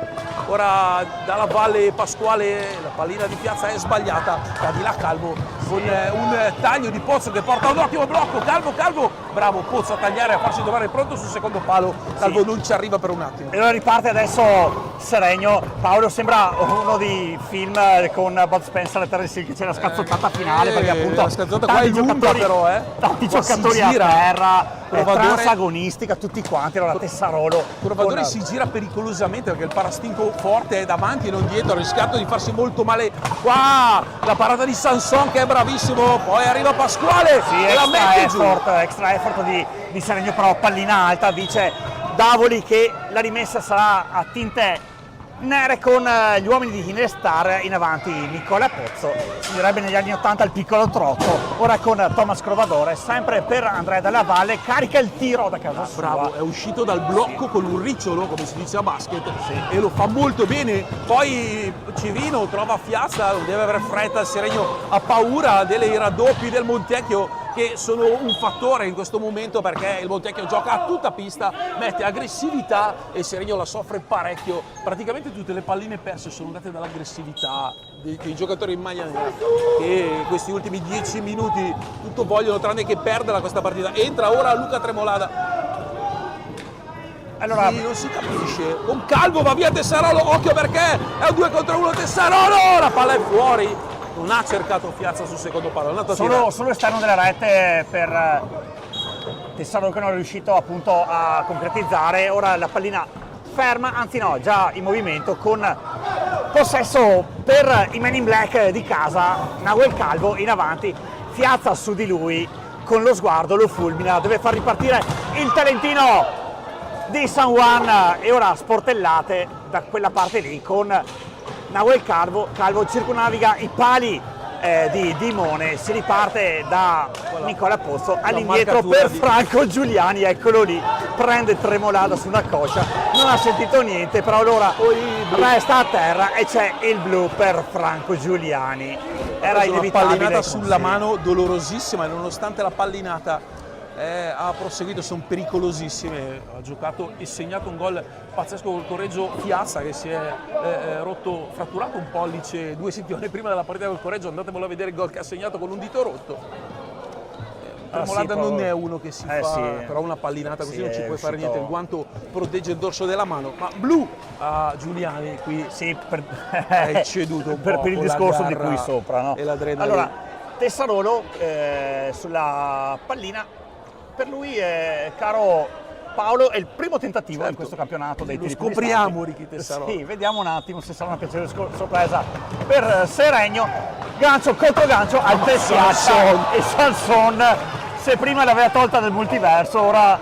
Ora Dalla Valle Pasquale, la pallina di Piazza è sbagliata, da di là Calvo con un taglio di Pozzo che porta un ottimo blocco. Calvo, bravo Pozzo a tagliare, a farsi trovare pronto sul secondo palo. Calvo non ci arriva per un attimo. E allora riparte adesso Seregno. Paolo sembra uno di film con Bud Spencer e Terence Hill che c'è la scazzottata finale perché appunto la scazzata qua è lunga però, tanti qua giocatori si a gira. terra, Provadore, transagonistica tutti quanti. Allora Tessarolo Provadore si gira pericolosamente perché il parastinco forte è davanti e non dietro, ha rischiato di farsi molto male qua, la parata di Sanson che è bravissimo, poi arriva Pasquale e la mette giù. Extra effort di Seregno, però pallina alta, dice Davoli che la rimessa sarà a tinte nere con gli uomini di Ginestar, in avanti Nicola Pozzo, si direbbe negli anni 80 il piccolo trotto, ora con Thomas Provadore, sempre per Andrea Dalla Valle, carica il tiro da casa sua. Bravo, è uscito dal blocco con un ricciolo, come si dice a basket, e lo fa molto bene. Poi Cirino trova Piazza, non deve avere fretta, il Seregno ha paura dei raddoppi del Montecchio che sono un fattore in questo momento perché il Montecchio gioca a tutta pista, mette aggressività e il Seregno la soffre parecchio. Praticamente tutte le palline perse sono andate dall'aggressività dei giocatori in maglia nera che questi ultimi 10 minuti tutto vogliono tranne che perderla questa partita. Entra ora Luca Tremolada. Allora, sì, non si capisce, con Calvo va via Tessarolo, occhio perché è un 2 contro 1 Tessarolo, la palla è fuori. Non ha cercato Piazza sul secondo palo, è andato a solo esterno della rete per Tessarolo che non è riuscito appunto a concretizzare. Ora la pallina ferma, anzi no, già in movimento, con possesso per i Men in Black di casa. Nahuel Calvo in avanti, piazza su di lui con lo sguardo, lo fulmina, deve far ripartire il talentino di San Juan, e ora sportellate da quella parte lì con Nahuel Calvo circonnaviga i pali di Dimone, si riparte da Nicola Pozzo all'indietro per Franco Giuliani, eccolo lì, prende Tremolada su una coscia, non ha sentito niente, però allora resta a terra e c'è il blu per Franco Giuliani. Era inevitabile. Una pallinata sulla mano dolorosissima, e nonostante la pallinata ha proseguito, sono pericolosissime, ha giocato e segnato un gol pazzesco col Correggio Piazza, che si è fratturato un pollice 2 settimane prima della partita col Correggio. Andatevelo a vedere il gol che ha segnato con un dito rotto. Tremolada non è uno che si fa, però una pallinata così non ci puoi fare niente, il guanto protegge il dorso della mano, ma blu a Giuliani qui è ceduto un po' per il discorso di qui sopra, no? E l'adrenalina. Allora, Tessarolo sulla pallina, per lui caro Paolo, è il primo tentativo in questo campionato dei tiri. Scopriamo Ricky Tessarolo. Sì, vediamo un attimo se sarà una piacevole sorpresa per Seregno. Gancio contro gancio al Tessiaccia, e Sanson, se prima l'aveva tolta del multiverso, ora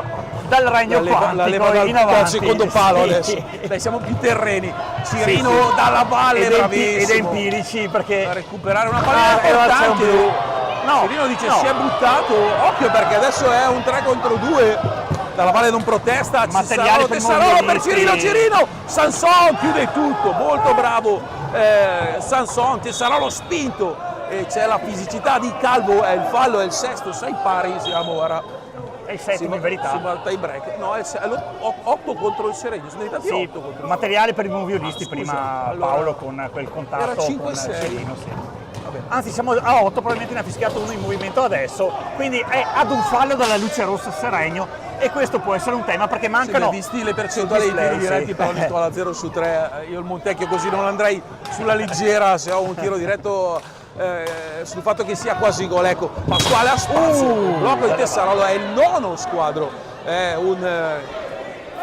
dal regno quantico in avanti. Al secondo palo adesso. Dai, siamo più terreni. Cirino dalla valle, bravissimo. Ed empirici, perché a recuperare una pallina importante. No, Cirino dice si è buttato, occhio perché adesso è un 3 contro 2. Dalla valle non protesta, materiale Tessarolo per Cirino, Sanson chiude tutto, molto bravo Sanson, Tessarolo spinto, e c'è la fisicità di Calvo, è il fallo, è il sesto, 6 pari, siamo ora. È il settimo in verità. Si va al tie break, no, è l'8 contro il Seregno, sono diventati 8 contro il materiale per i moviolisti prima, allora, Paolo, con quel contatto era 5, con 6. Cirino, sì. Anzi siamo a 8, probabilmente ne ha fischiato uno in movimento adesso, quindi è ad un fallo dalla luce rossa Seregno, e questo può essere un tema perché mancano... Sì, visti le percentuali dei tiri diretti, però li sto alla 0 su 3, io il Montecchio così non andrei sulla leggera se ho un tiro diretto sul fatto che sia quasi gol. Ecco, Pasquale a spazio, blocco di Tessarolo, è il 9º squadro, è un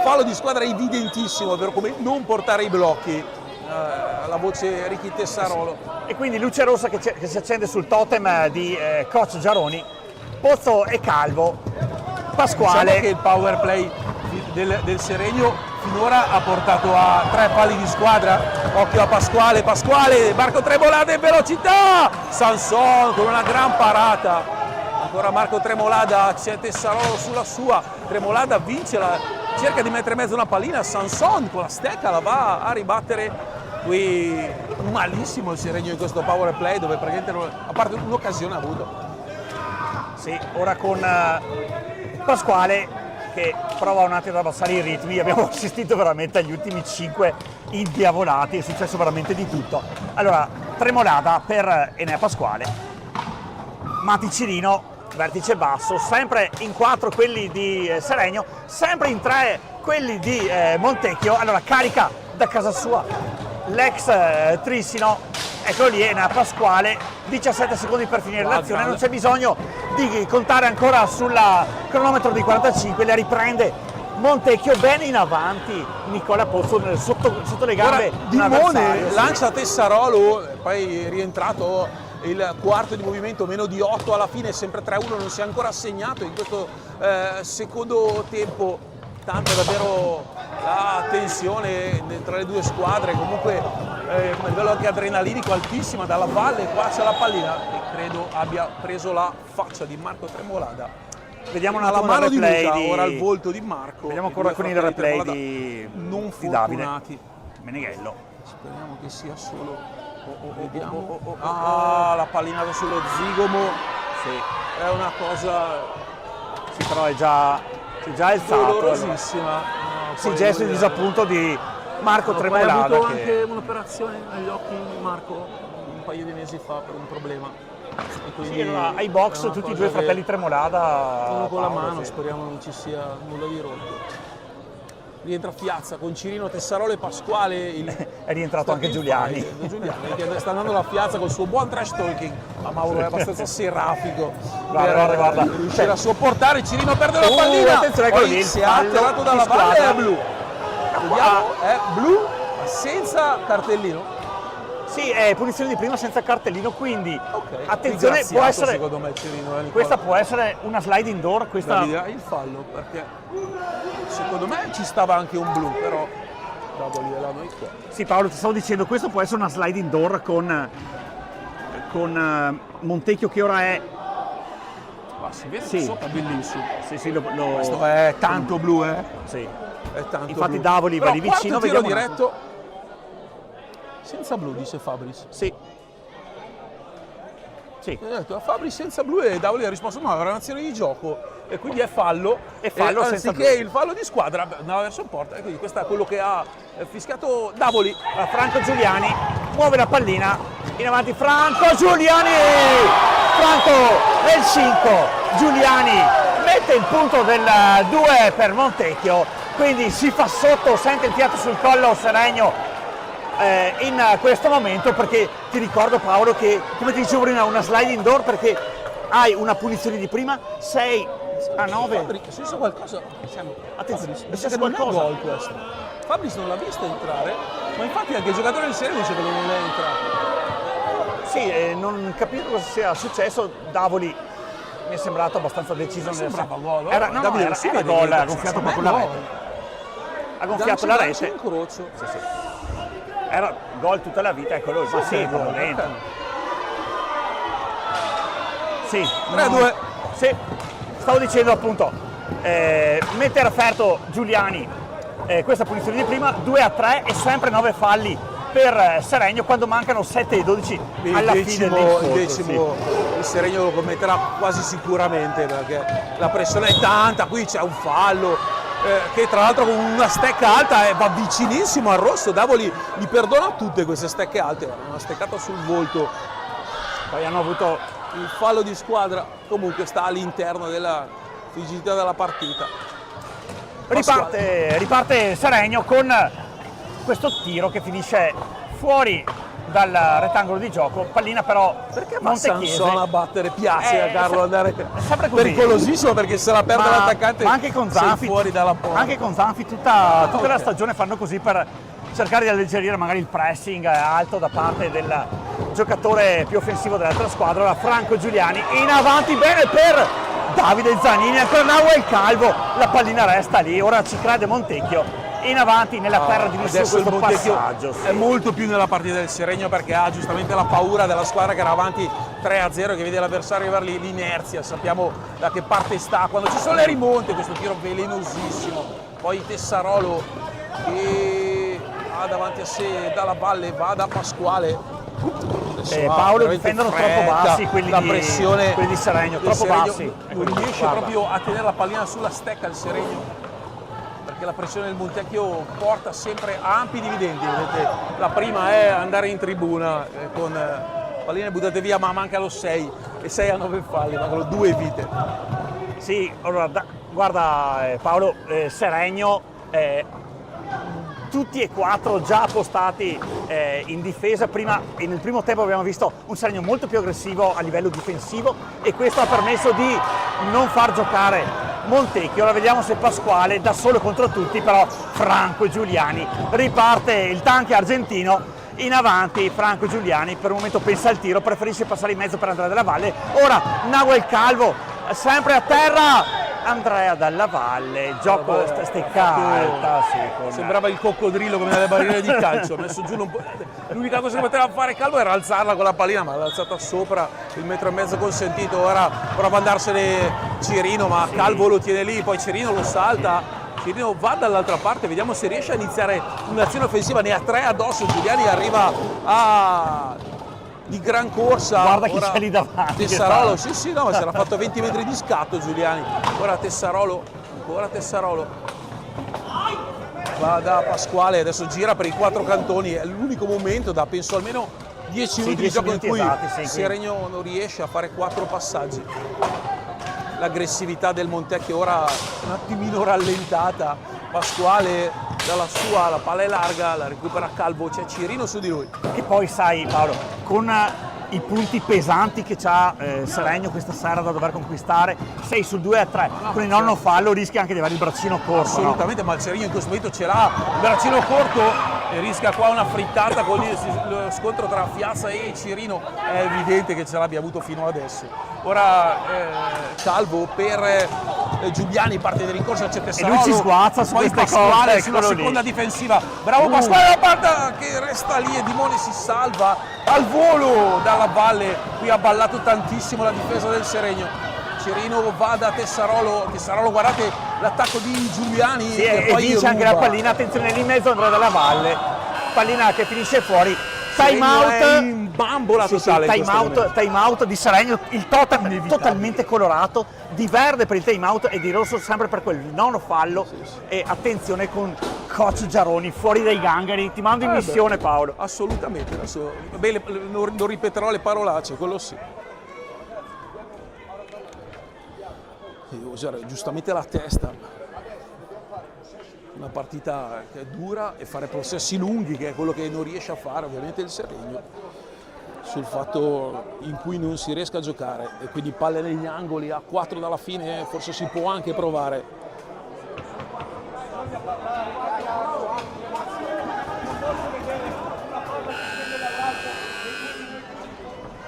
fallo di squadra evidentissimo per come non portare i blocchi. La voce Ricky Tessarolo, e quindi luce rossa che si accende sul totem di coach Giaroni. Pozzo e Calvo, Pasquale. Diciamo che il power play del Seregno finora ha portato a 3 falli di squadra. Occhio a Pasquale, Marco Tremolada in velocità, Sanson con una gran parata, ancora Marco Tremolada, c'è Tessarolo sulla sua, Tremolada vince, cerca di mettere in mezzo una pallina, Sanson con la stecca la va a ribattere. Qui malissimo il Seregno in questo power play, dove praticamente a parte un'occasione ha avuto. Sì, ora con Pasquale che prova un attimo ad abbassare i ritmi. Abbiamo assistito veramente agli ultimi 5 indiavolati, è successo veramente di tutto. Allora, Tremolada per Enea Pasquale, Mati Cirino, vertice basso, sempre in 4 quelli di Seregno, sempre in 3 quelli di Montecchio. Allora carica da casa sua l'ex Trissino, eccolo lì, Enea Pasquale, 17 secondi per finire l'azione, non c'è bisogno di contare ancora sul cronometro di 45, la riprende Montecchio bene in avanti, Nicola Pozzo sotto le gambe. Dimone lancia Tessarolo, poi è rientrato il quarto di movimento, meno di 8 alla fine, sempre 3-1, non si è ancora assegnato in questo secondo tempo. Tanto davvero la tensione tra le due squadre, comunque a livello anche adrenalinico altissima dalla valle. Qua c'è la pallina e credo abbia preso la faccia di Marco Tremolada. Vediamo un alla attimo mano il di replay Luca, di... ora il volto di Marco. Vediamo ancora con il replay di non di Davide fortunati. Meneghello. Speriamo che sia solo. Vediamo. La pallinata sullo zigomo. Sì. È una cosa. Sì, però è già alzato. Dolorosissima. Sì, gesto di disappunto di Marco Tremolada. Ha avuto anche un'operazione agli occhi Marco un paio di mesi fa per un problema. Sì, ai box tutti i due fratelli Tremolada. Uno con la Paolo, mano, sì. speriamo non ci sia nulla di rotto. Rientra Piazza con Cirino, Tessarolo e Pasquale. È rientrato anche Giuliani. Giuliani che sta andando alla Piazza col suo buon trash talking, ma Mauro è abbastanza serafico guarda. riuscire a sopportare. Cirino perde la pallina, attenzione, poi si è attirato dalla valle a blu. Vediamo, è blu, ma senza cartellino. Sì, è punizione di prima senza cartellino, quindi Ok. attenzione, Ringraziato, può essere, secondo me Cirino, Nicola. questa può essere una slide indoor, questa Davide, hai il fallo, perché secondo me ci stava anche un blu, però Davoli è la noi qua. sì Paolo ti stavo dicendo, questo può essere una slide indoor con Montecchio che ora è, Ma si vede Sì. sopra bellissimo. sì, Questo è tanto blu, sì. È tanto Infatti blu. Davoli va Però lì vicino, quarto tiro vediamo un diretto senza blu, dice Fabris. Sì. Sì. Ho detto, Fabri senza blu e Davoli ha risposto no, era un'azione di gioco e quindi è fallo. E fallo senza anziché blu. il fallo di squadra andava verso il porta e quindi questo è quello che ha fischiato Davoli. Franco Giuliani muove la pallina in avanti, Franco Giuliani, Franco nel 5, Giuliani mette il punto del 2 per Montecchio, quindi si fa sotto, sente il fiato sul collo Seregno in questo momento, perché ti ricordo Paolo che, come ti dicevo prima, una slide indoor perché hai una punizione di prima, 6 a 9. Fabri, è successo qualcosa? Attenzione, Fabris, è mi sa successo che non è qualcosa. gol questo. Fabris non l'ha vista entrare, ma infatti anche il giocatore di serie dice che non è entrato. Sì, non capisco cosa sia successo, Davoli mi è sembrato abbastanza deciso. Sembrava gol. Era, no, Davide, era, si era vede gol, che- ha gonfiato proprio la gol. rete. Ha gonfiato la Ganci rete, incrocio. era gol tutta la vita, eccolo lì, ma sì, gol, proprio dentro. ok. Sì, 3-2. Sì, stavo dicendo appunto, mette a referto Giuliani questa punizione di prima, 2-3 e sempre 9 falli per Seregno quando mancano 7 e 12 alla fine Il dell'incontro. decimo il Seregno lo commetterà quasi sicuramente perché la pressione è tanta, qui c'è un fallo che tra l'altro con una stecca alta va vicinissimo al rosso. Davoli gli perdona tutte queste stecche alte, una steccata sul volto. Poi hanno avuto Il fallo di squadra comunque sta all'interno della frigidità della partita. riparte Seregno con questo tiro che finisce fuori dal rettangolo di gioco, pallina però Perché va Montechiese. Sansone a battere? Piace a Carlo andare è sempre così. pericolosissimo perché se la perde l'attaccante ma anche con sei Zanfi, fuori dalla porta. anche con Zanfi tutta la ok. stagione fanno così per cercare di alleggerire magari il pressing alto da parte del giocatore più offensivo dell'altra squadra. Ora Franco Giuliani in avanti, bene per Davide Zanini, ancora Nahuel Calvo, la pallina resta lì, ora ci crede Montecchio in avanti nella terra di nessuno. Adesso il Questo Montecchio passaggio è molto più nella partita del Seregno perché ha giustamente la paura della squadra che era avanti 3-0 che vede l'avversario arrivare lì, l'inerzia, sappiamo da che parte sta, quando ci sono le rimonte, questo tiro velenosissimo, poi Tessarolo che ha davanti a sé Dalla Valle, va da Pasquale. Adesso va Paolo veramente difendono fretta, troppo bassi quelli la di- pressione quelli di Seregno, del troppo Seregno bassi. non riesce Guarda. proprio a tenere la pallina sulla stecca il Seregno perché la pressione del Montecchio porta sempre a ampi dividendi. Vedete, la prima è andare in tribuna con palline buttate via, ma manca lo 6 e 6 a 9 falli, mancano 2 vite. Sì, allora, guarda Paolo, Seregno, tutti e 4 già appostati in difesa. Prima, e nel primo tempo abbiamo visto un Seregno molto più aggressivo a livello difensivo e questo ha permesso di non far giocare Montecchio. Ora vediamo se Pasquale da solo contro tutti, però Franco Giuliani riparte il tank argentino in avanti. Franco Giuliani per un momento pensa al tiro, preferisce passare in mezzo per Andrea Dalla Valle. Ora Nahuel Calvo sempre a terra, Andrea Dalla Valle, gioco stecca alta, sì, con... Sembrava il coccodrillo come nelle barriere di calcio, ha messo giù l'unica cosa che poteva fare Calvo era alzarla con la pallina, ma l'ha alzata sopra il 1,5 metri consentito. Ora prova a andarsene Cirino, ma Calvo lo tiene lì, poi Cirino lo salta. Cirino va dall'altra parte, vediamo se riesce a iniziare un'azione offensiva, ne ha 3 addosso. Giuliani arriva di gran corsa. Guarda chi ora c'è lì davanti. Tessarolo, sì, no, ma si era fatto 20 metri di scatto Giuliani. Ora Tessarolo, ancora Tessarolo. Va da Pasquale, adesso gira per i 4 cantoni, è l'unico momento da penso almeno 10 minuti di 10 gioco in minuti cui esatti, sì, Seregno non riesce a fare 4 passaggi. L'aggressività del Montecchio ora un attimino rallentata. Pasquale dalla sua, la palla è larga, la recupera Calvo, c'è Cirino su di lui. Che poi sai Paolo, con i punti pesanti che c'ha Seregno questa sera da dover conquistare. 6 sul 2-3, con il nonno fallo rischia anche di avere il braccino corto. Assolutamente, no? Ma il Seregno in questo momento ce l'ha, il braccino corto e rischia qua una frittata con lo scontro tra Fiazza e Cirino. È evidente che ce l'abbia avuto fino adesso. Ora Calvo per Giuliani, parte di rincorsa, c'è Tessarolo, e lui ci sguazza su poi queste Pasquale cose, sulla eccolo seconda lì. difensiva. Bravo Pasquale, la palla che resta lì e Dimone si salva al volo dalla valle. Qui ha ballato tantissimo la difesa del Seregno. Cirino va da Tessarolo, guardate l'attacco di Giuliani, Sì, che e poi vince anche ruba. la pallina, attenzione lì in mezzo Andrea Della Valle, pallina che finisce fuori. Time Seregno è out, in bambola totale in questo momento. time out di Seregno, il totem totalmente colorato, di verde per il time out e di rosso sempre per quel nono fallo. E attenzione con coach Giaroni fuori dai gangheri, ti mando in missione Paolo. Assolutamente, adesso, non ripeterò le parolacce, quello sì. Devo usare giustamente la testa. Una partita che è dura e fare processi lunghi, che è quello che non riesce a fare ovviamente il Seregno, sul fatto in cui non si riesca a giocare e quindi palle negli angoli a 4 dalla fine forse si può anche provare.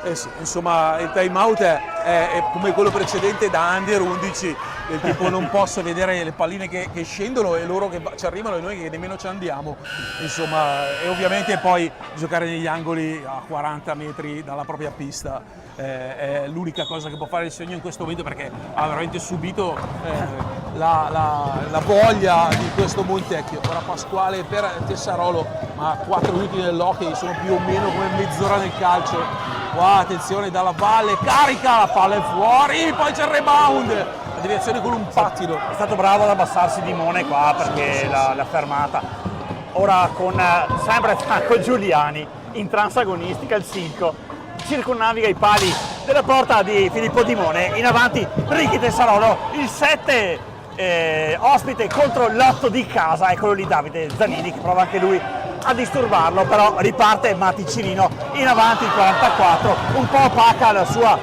Eh sì, insomma il time out è come quello precedente da under 11, del tipo non posso vedere le palline che scendono e loro che ci arrivano e noi che nemmeno ci andiamo, insomma, e ovviamente poi giocare negli angoli a 40 metri dalla propria pista è l'unica cosa che può fare il Seregno in questo momento, perché ha veramente subito la voglia di questo Montecchio. Ora Pasquale per Tessarolo, ma 4 minuti nell'hockey sono più o meno come mezz'ora nel calcio. Qua attenzione dalla valle, carica, la palla è fuori, poi c'è il rebound, la deviazione con un pattino. È stato bravo ad abbassarsi Dimone qua perché l'ha fermata. Ora con sempre Franco Giuliani in transagonistica, il 5 circonnaviga i pali della porta di Filippo Dimone, in avanti Ricky Tessarolo, il 7 ospite contro l'8 di casa, eccolo lì Davide Zanini che prova anche lui a disturbarlo, però riparte Matti Cirino in avanti, il 44, un po' opaca la sua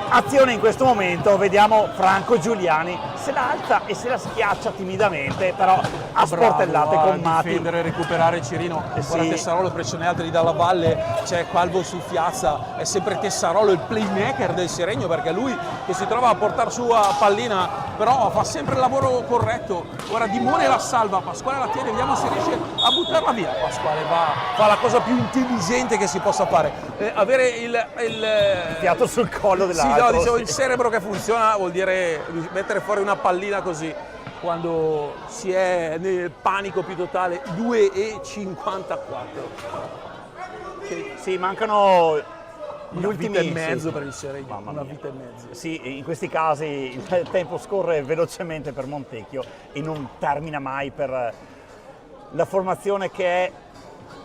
azione in questo momento. Vediamo Franco Giuliani, se la alza e se la schiaccia timidamente, però a sportellate con Matti. Difendere e recuperare Cirino, Sì. Tessarolo pressione alta lì dalla valle, c'è Calvo su Fiazza, è sempre Tessarolo il playmaker del Seregno, perché è lui che si trova a portare su a pallina, però fa sempre il lavoro corretto. Ora Dimone la salva, Pasquale la tiene, vediamo se riesce a buttarla via. Pasquale fa la cosa più intelligente che si possa fare, avere il Fiato sul collo dell'altro. Sì, no, dicevo, il cerebro che funziona vuol dire mettere fuori una pallina così quando si è nel panico più totale. 2,54. Sì, mancano gli Una ultimi vita e mezzo per il Seregno, Mamma una mia. vita e mezzo. Sì, in questi casi il tempo scorre velocemente per Montecchio e non termina mai per la formazione che è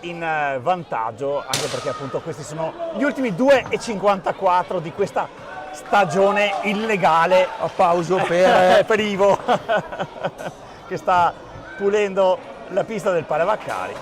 in vantaggio, anche perché appunto questi sono gli ultimi 2,54 di questa stagione illegale. Applauso per Ivo che sta pulendo la pista del Parevaccari.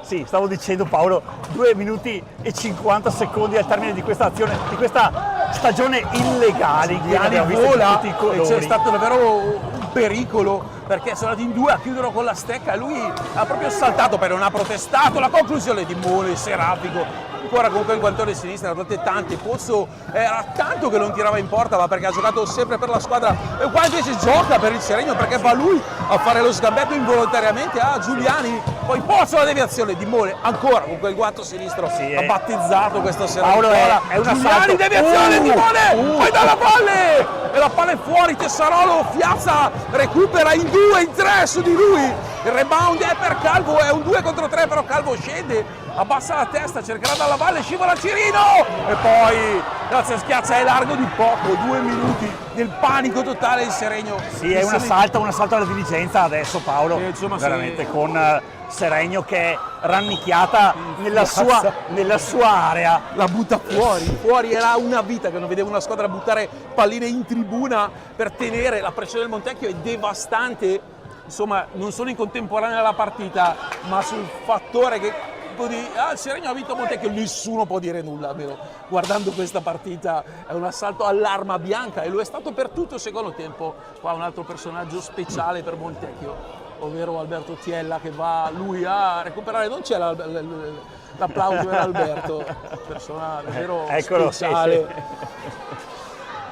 Sì, stavo dicendo Paolo, 2 minuti e 50 secondi al termine di questa azione, di questa stagione illegale in cui abbiamo visto vola tutti i e colori. c'è stato davvero un pericolo, perché sono andati in 2 a chiuderlo con la stecca, lui ha proprio saltato, però non ha protestato. La conclusione di Mole, serafico, ancora comunque il guantone sinistra, erano tanti. Pozzo era tanto che non tirava in porta, ma perché ha giocato sempre per la squadra, e qua invece gioca per il Seregno perché va lui a fare lo sgambetto involontariamente a Giuliani. Poi Pozzo la deviazione di Mole, ancora con quel guanto sinistro, ha battezzato questa sera. Paolo è un Giuliani, assalto. deviazione di Mole, poi dalla palle e la palla è fuori. Tessarolo, Fiazza recupera in 2, in 3 su di lui. Il rebound è per Calvo, è un 2 contro 3, però Calvo scende, abbassa la testa, cercherà dalla valle, scivola Cirino e poi grazie a Schiazza è largo di poco. 2 minuti nel panico totale il Seregno. Sì, è un assalto alla diligenza adesso Paolo, insomma, veramente sì. con Seregno che è rannicchiata nella sua area. La butta fuori, era una vita che non vedevo una squadra buttare palline in tribuna per tenere. La pressione del Montecchio è devastante, insomma non solo in contemporanea alla partita, ma sul fattore che il Seregno ha vinto Montecchio, nessuno può dire nulla, almeno guardando questa partita. È un assalto all'arma bianca e lo è stato per tutto il secondo tempo. Qua un altro personaggio speciale per Montecchio, ovvero Alberto Tiella, che va lui a recuperare. Non c'è l'applauso per Alberto, persona davvero speciale. Sì.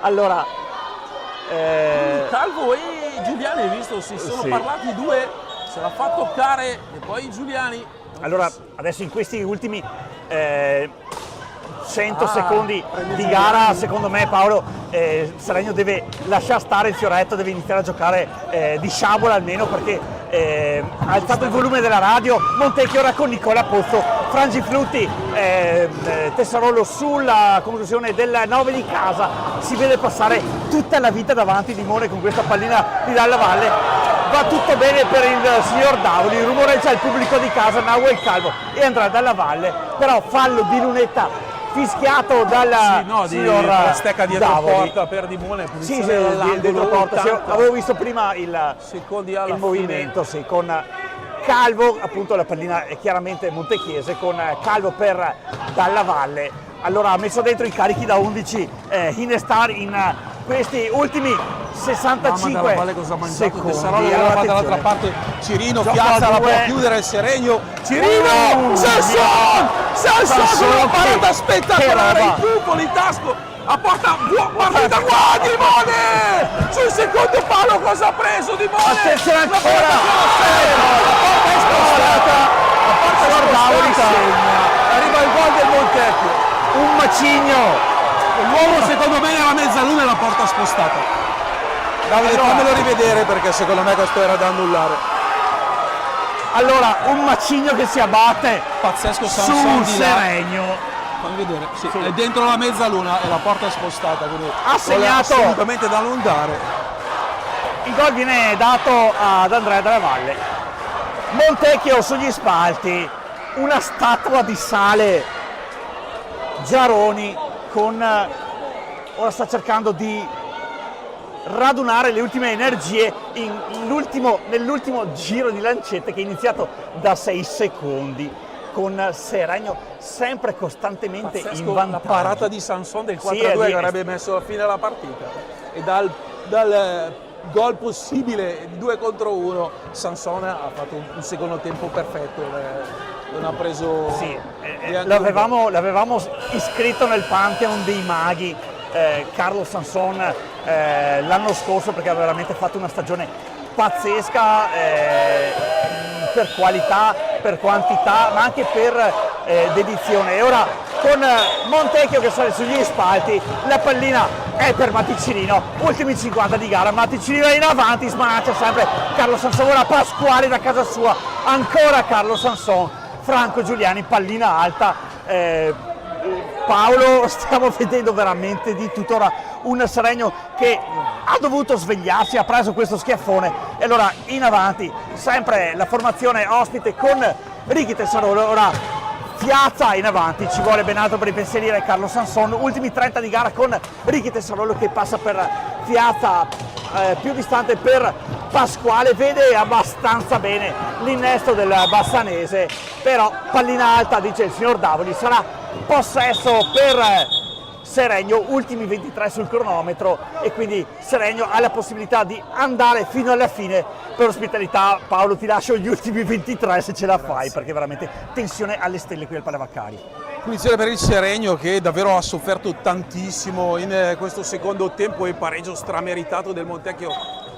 Allora, Calvo e Giuliani, hai visto, si sono parlati due, se la fa toccare e poi Giuliani. Allora, adesso in questi ultimi 100 secondi di gara, secondo me Paolo, Seregno deve lasciare stare il fioretto, deve iniziare a giocare di sciabola almeno, perché ha alzato il volume della radio. Montecchio ora con Nicola Pozzo, Frangiflutti, Tessarollo sulla conclusione del 9 di casa. Si vede passare tutta la vita davanti di Mone con questa pallina di Dalla Valle. Va tutto bene per il signor Davoli, rumoreggia il pubblico di casa, Nahuel Calvo e andrà Dalla Valle, però fallo di lunetta fischiato dal signor stecca dietro Davoli. porta per Dimone. Sì, dietro porta. Avevo visto prima il movimento con Calvo, appunto la pallina è chiaramente montechiese, con Calvo per Dalla Valle. Allora ha messo dentro i carichi da 11 Inestar in questi ultimi 65 secondi. Tessarollo va dall'altra parte, Cirino, Piazza la può chiudere il Seregno, Cirino, Sanson con una parata spettacolare, in Cupoli, in tasco, a porta, partita qua, Dimone, sul secondo palo cosa ha preso Dimone? Attenzione ancora, la porta spostata, arriva il gol del Montecchio. Un macigno. L'uomo secondo me nella mezzaluna e la porta spostata. Davide, fammelo rivedere perché secondo me questo era da annullare. Allora, un macigno che si abbatte Pazzesco sul Seregno. Fammi vedere, sì, è dentro la mezzaluna e la porta è spostata, quindi ha segnato assolutamente da annullare. Il gol viene dato ad Andrea Dalla Valle. Montecchio sugli spalti, una statua di sale. Giaroni ora sta cercando di radunare le ultime energie nell'ultimo giro di lancette che è iniziato da 6 secondi, con Seregno sempre costantemente in vantaggio. La parata di Sanson del 4-2 che avrebbe messo la fine alla partita, e dal gol possibile di 2 contro 1 Sanson ha fatto un secondo tempo perfetto. Non ha preso. Sì, l'avevamo iscritto nel Pantheon dei maghi, Carlos Sanson, l'anno scorso, perché aveva veramente fatto una stagione pazzesca per qualità, per quantità, ma anche per dedizione. E ora con Montecchio che sale sugli spalti, la pallina è per Matticirino, ultimi 50 di gara, Matticirino è in avanti, smanaccia sempre Carlos Sanson, ora Pasquale da casa sua, ancora Carlos Sanson, Franco Giuliani, pallina alta. Paolo, stiamo vedendo veramente di tutto. Ora un Seregno che ha dovuto svegliarsi, ha preso questo schiaffone e allora in avanti sempre la formazione ospite con Ricky Tessarollo. Ora Piazza in avanti, ci vuole ben altro per impensierire Carlo Sanson. Ultimi 30 di gara con Ricky Tessarollo che passa per Piazza, più distante per Pasquale, vede abbastanza bene l'innesto del bassanese, però pallina alta, dice il signor Davoli, sarà possesso per Seregno, ultimi 23 sul cronometro e quindi Seregno ha la possibilità di andare fino alla fine per ospitalità. Paolo, ti lascio gli ultimi 23 se ce la fai, perché veramente tensione alle stelle qui al Palavaccari. Punizione per il Seregno che davvero ha sofferto tantissimo in questo secondo tempo, e pareggio strameritato del Montecchio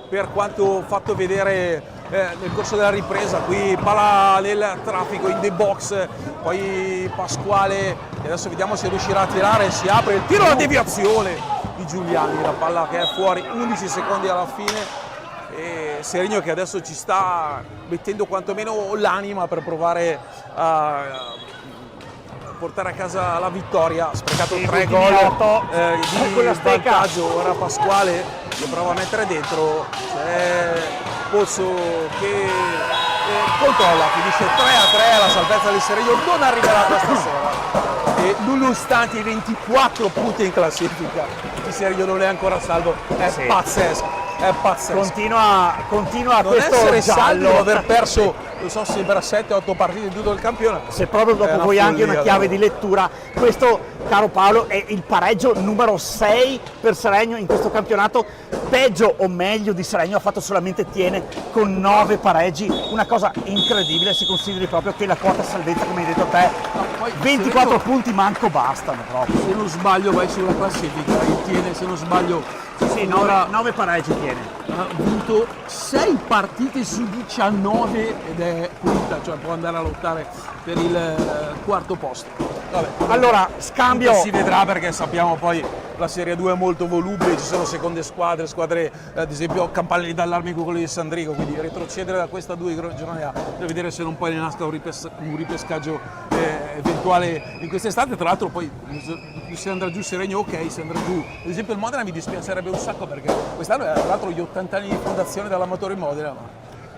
per quanto fatto vedere nel corso della ripresa. Qui palla nel traffico in the box, poi Pasquale, e adesso vediamo se riuscirà a tirare, si apre il tiro, la deviazione di Giuliani, la palla che è fuori, 11 secondi alla fine, e Seregno che adesso ci sta mettendo quantomeno l'anima per provare a portare a casa la vittoria. Ha sprecato 3 gol di vantaggio. Ora Pasquale che prova a mettere dentro, c'è Pozzo che controlla, finisce 3-3, la salvezza del Seregno non arriverà questa sera, e nonostante i 24 punti in classifica il Seregno non è ancora salvo. Pazzesco, è pazzesco. Continua non questo essere giallo, salvo, aver perso non so, sembra 7-8 partite in tutto il campionato. Se proprio dopo una vuoi anche una follia, chiave di lettura, questo, caro Paolo, è il pareggio numero 6 per Seregno in questo campionato. Peggio o meglio di Seregno ha fatto solamente Thiene con 9 pareggi, una cosa incredibile se consideri proprio che la quota salvezza, come hai detto te, poi 24 Seregno, punti manco bastano proprio. se non sbaglio vai sulla classifica, il Thiene se non sbaglio Sì, finora 9 pareggi Thiene. ha vinto 6 partite su 19 ed è quinta, cioè può andare a lottare per il quarto posto. Vabbè, Allora, scambio. si vedrà, perché sappiamo poi la Serie 2 è molto volubile, ci sono seconde squadre, ad esempio campanelli d'allarme con quello di Sandrigo, quindi retrocedere da questa 2 giornate per vedere se non poi ne nasca un ripescaggio eventuale in quest'estate. Tra l'altro poi se andrà giù Seregno, ok, se andrà giù ad esempio il Modena mi dispiacerebbe un sacco, perché quest'anno è tra l'altro gli 80 anni di fondazione dell'amatore Modena, ma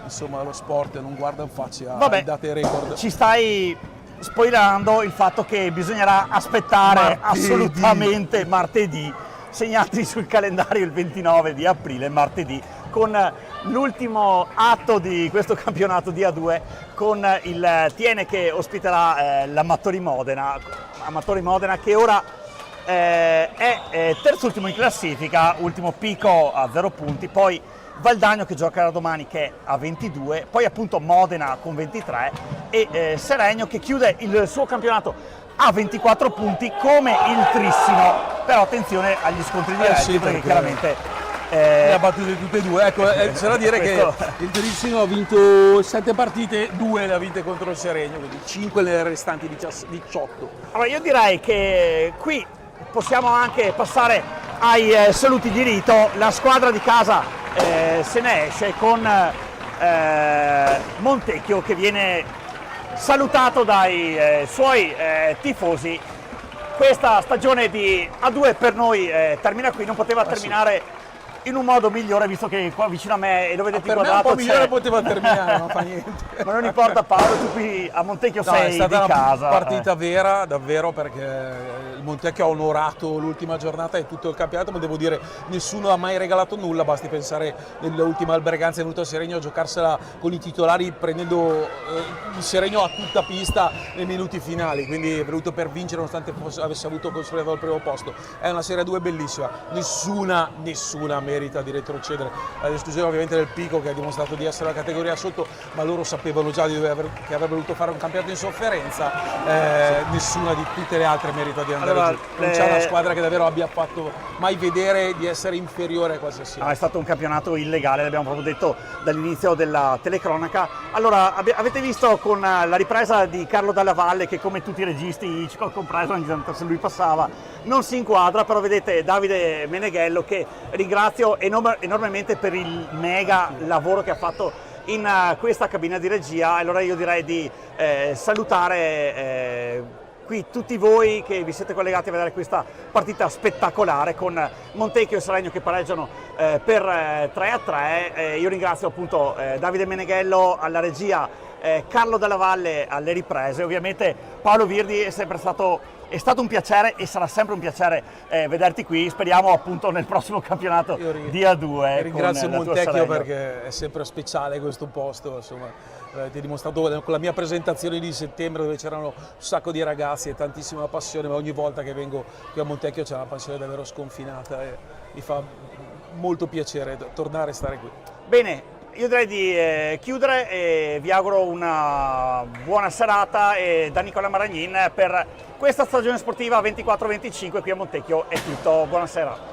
insomma lo sport non guarda in faccia a date e record. Ci stai spoilerando il fatto che bisognerà aspettare assolutamente martedì, segnati sul calendario il 29 di aprile, martedì, con l'ultimo atto di questo campionato di A2, con il Thiene che ospiterà l'Amatori Modena che ora è terzultimo in classifica, ultimo picco a 0 punti, poi Valdagno che giocherà domani che è a 22, poi appunto Modena con 23 e Seregno che chiude il suo campionato a 24 punti come il Trissimo, però attenzione agli scontri diretti, sì, perché perché chiaramente le ha battute tutte e due. Ecco, c'è da dire che Il Trissimo ha vinto 7 partite, 2 le ha vinte contro il Seregno, quindi 5 nelle restanti 18. Allora io direi che qui possiamo anche passare ai saluti di rito. La squadra di casa se ne esce con Montecchio che viene salutato dai suoi tifosi. Questa stagione di A2 per noi termina qui, non poteva terminare in un modo migliore, visto che qua vicino a me, e lo vedete Per me un inquadrato, po' migliore c'è- poteva terminare, non fa niente. ma non importa Paolo, tu qui a Montecchio No, sei è stata di una casa. partita vera, davvero, perché il Montecchio ha onorato l'ultima giornata e tutto il campionato, ma devo dire nessuno ha mai regalato nulla, basti pensare nell'ultima Alberganza è venuto a Seregno a giocarsela con i titolari, prendendo il Seregno a tutta pista nei minuti finali, quindi è venuto per vincere nonostante avesse avuto consolidato il primo posto. È una Serie 2 bellissima, nessuna merita di retrocedere, ad esclusione ovviamente del Pico che ha dimostrato di essere la categoria sotto, ma loro sapevano già che avrebbero voluto fare un campionato in sofferenza. Nessuna di tutte le altre merita di andare giù, non c'è una squadra che davvero abbia fatto mai vedere di essere inferiore a qualsiasi No, altra. è stato un campionato illegale, l'abbiamo proprio detto dall'inizio della telecronaca. Allora, avete visto con la ripresa di Carlo Dalla Valle, che come tutti i registi, Hitchcock compreso, ogni tanto se lui passava, non si inquadra, però vedete Davide Meneghello, che ringrazio enormemente per il mega lavoro che ha fatto in questa cabina di regia. Allora io direi di salutare qui tutti voi che vi siete collegati a vedere questa partita spettacolare con Montecchio e Seregno che pareggiano per 3-3. Io ringrazio appunto Davide Meneghello alla regia, Carlo Dalla Valle alle riprese, ovviamente Paolo Virdi. È stato un piacere e sarà sempre un piacere vederti qui, speriamo appunto nel prossimo campionato di A2. Ringrazio con la tua Montecchio Seregno. perché è sempre speciale questo posto, insomma, ti ho dimostrato con la mia presentazione di settembre dove c'erano un sacco di ragazzi e tantissima passione, ma ogni volta che vengo qui a Montecchio c'è una passione davvero sconfinata e mi fa molto piacere tornare a stare qui. Bene, io direi di chiudere e vi auguro una buona serata, e da Nicola Maragnin per questa stagione sportiva 24-25 qui a Montecchio è tutto, buonasera.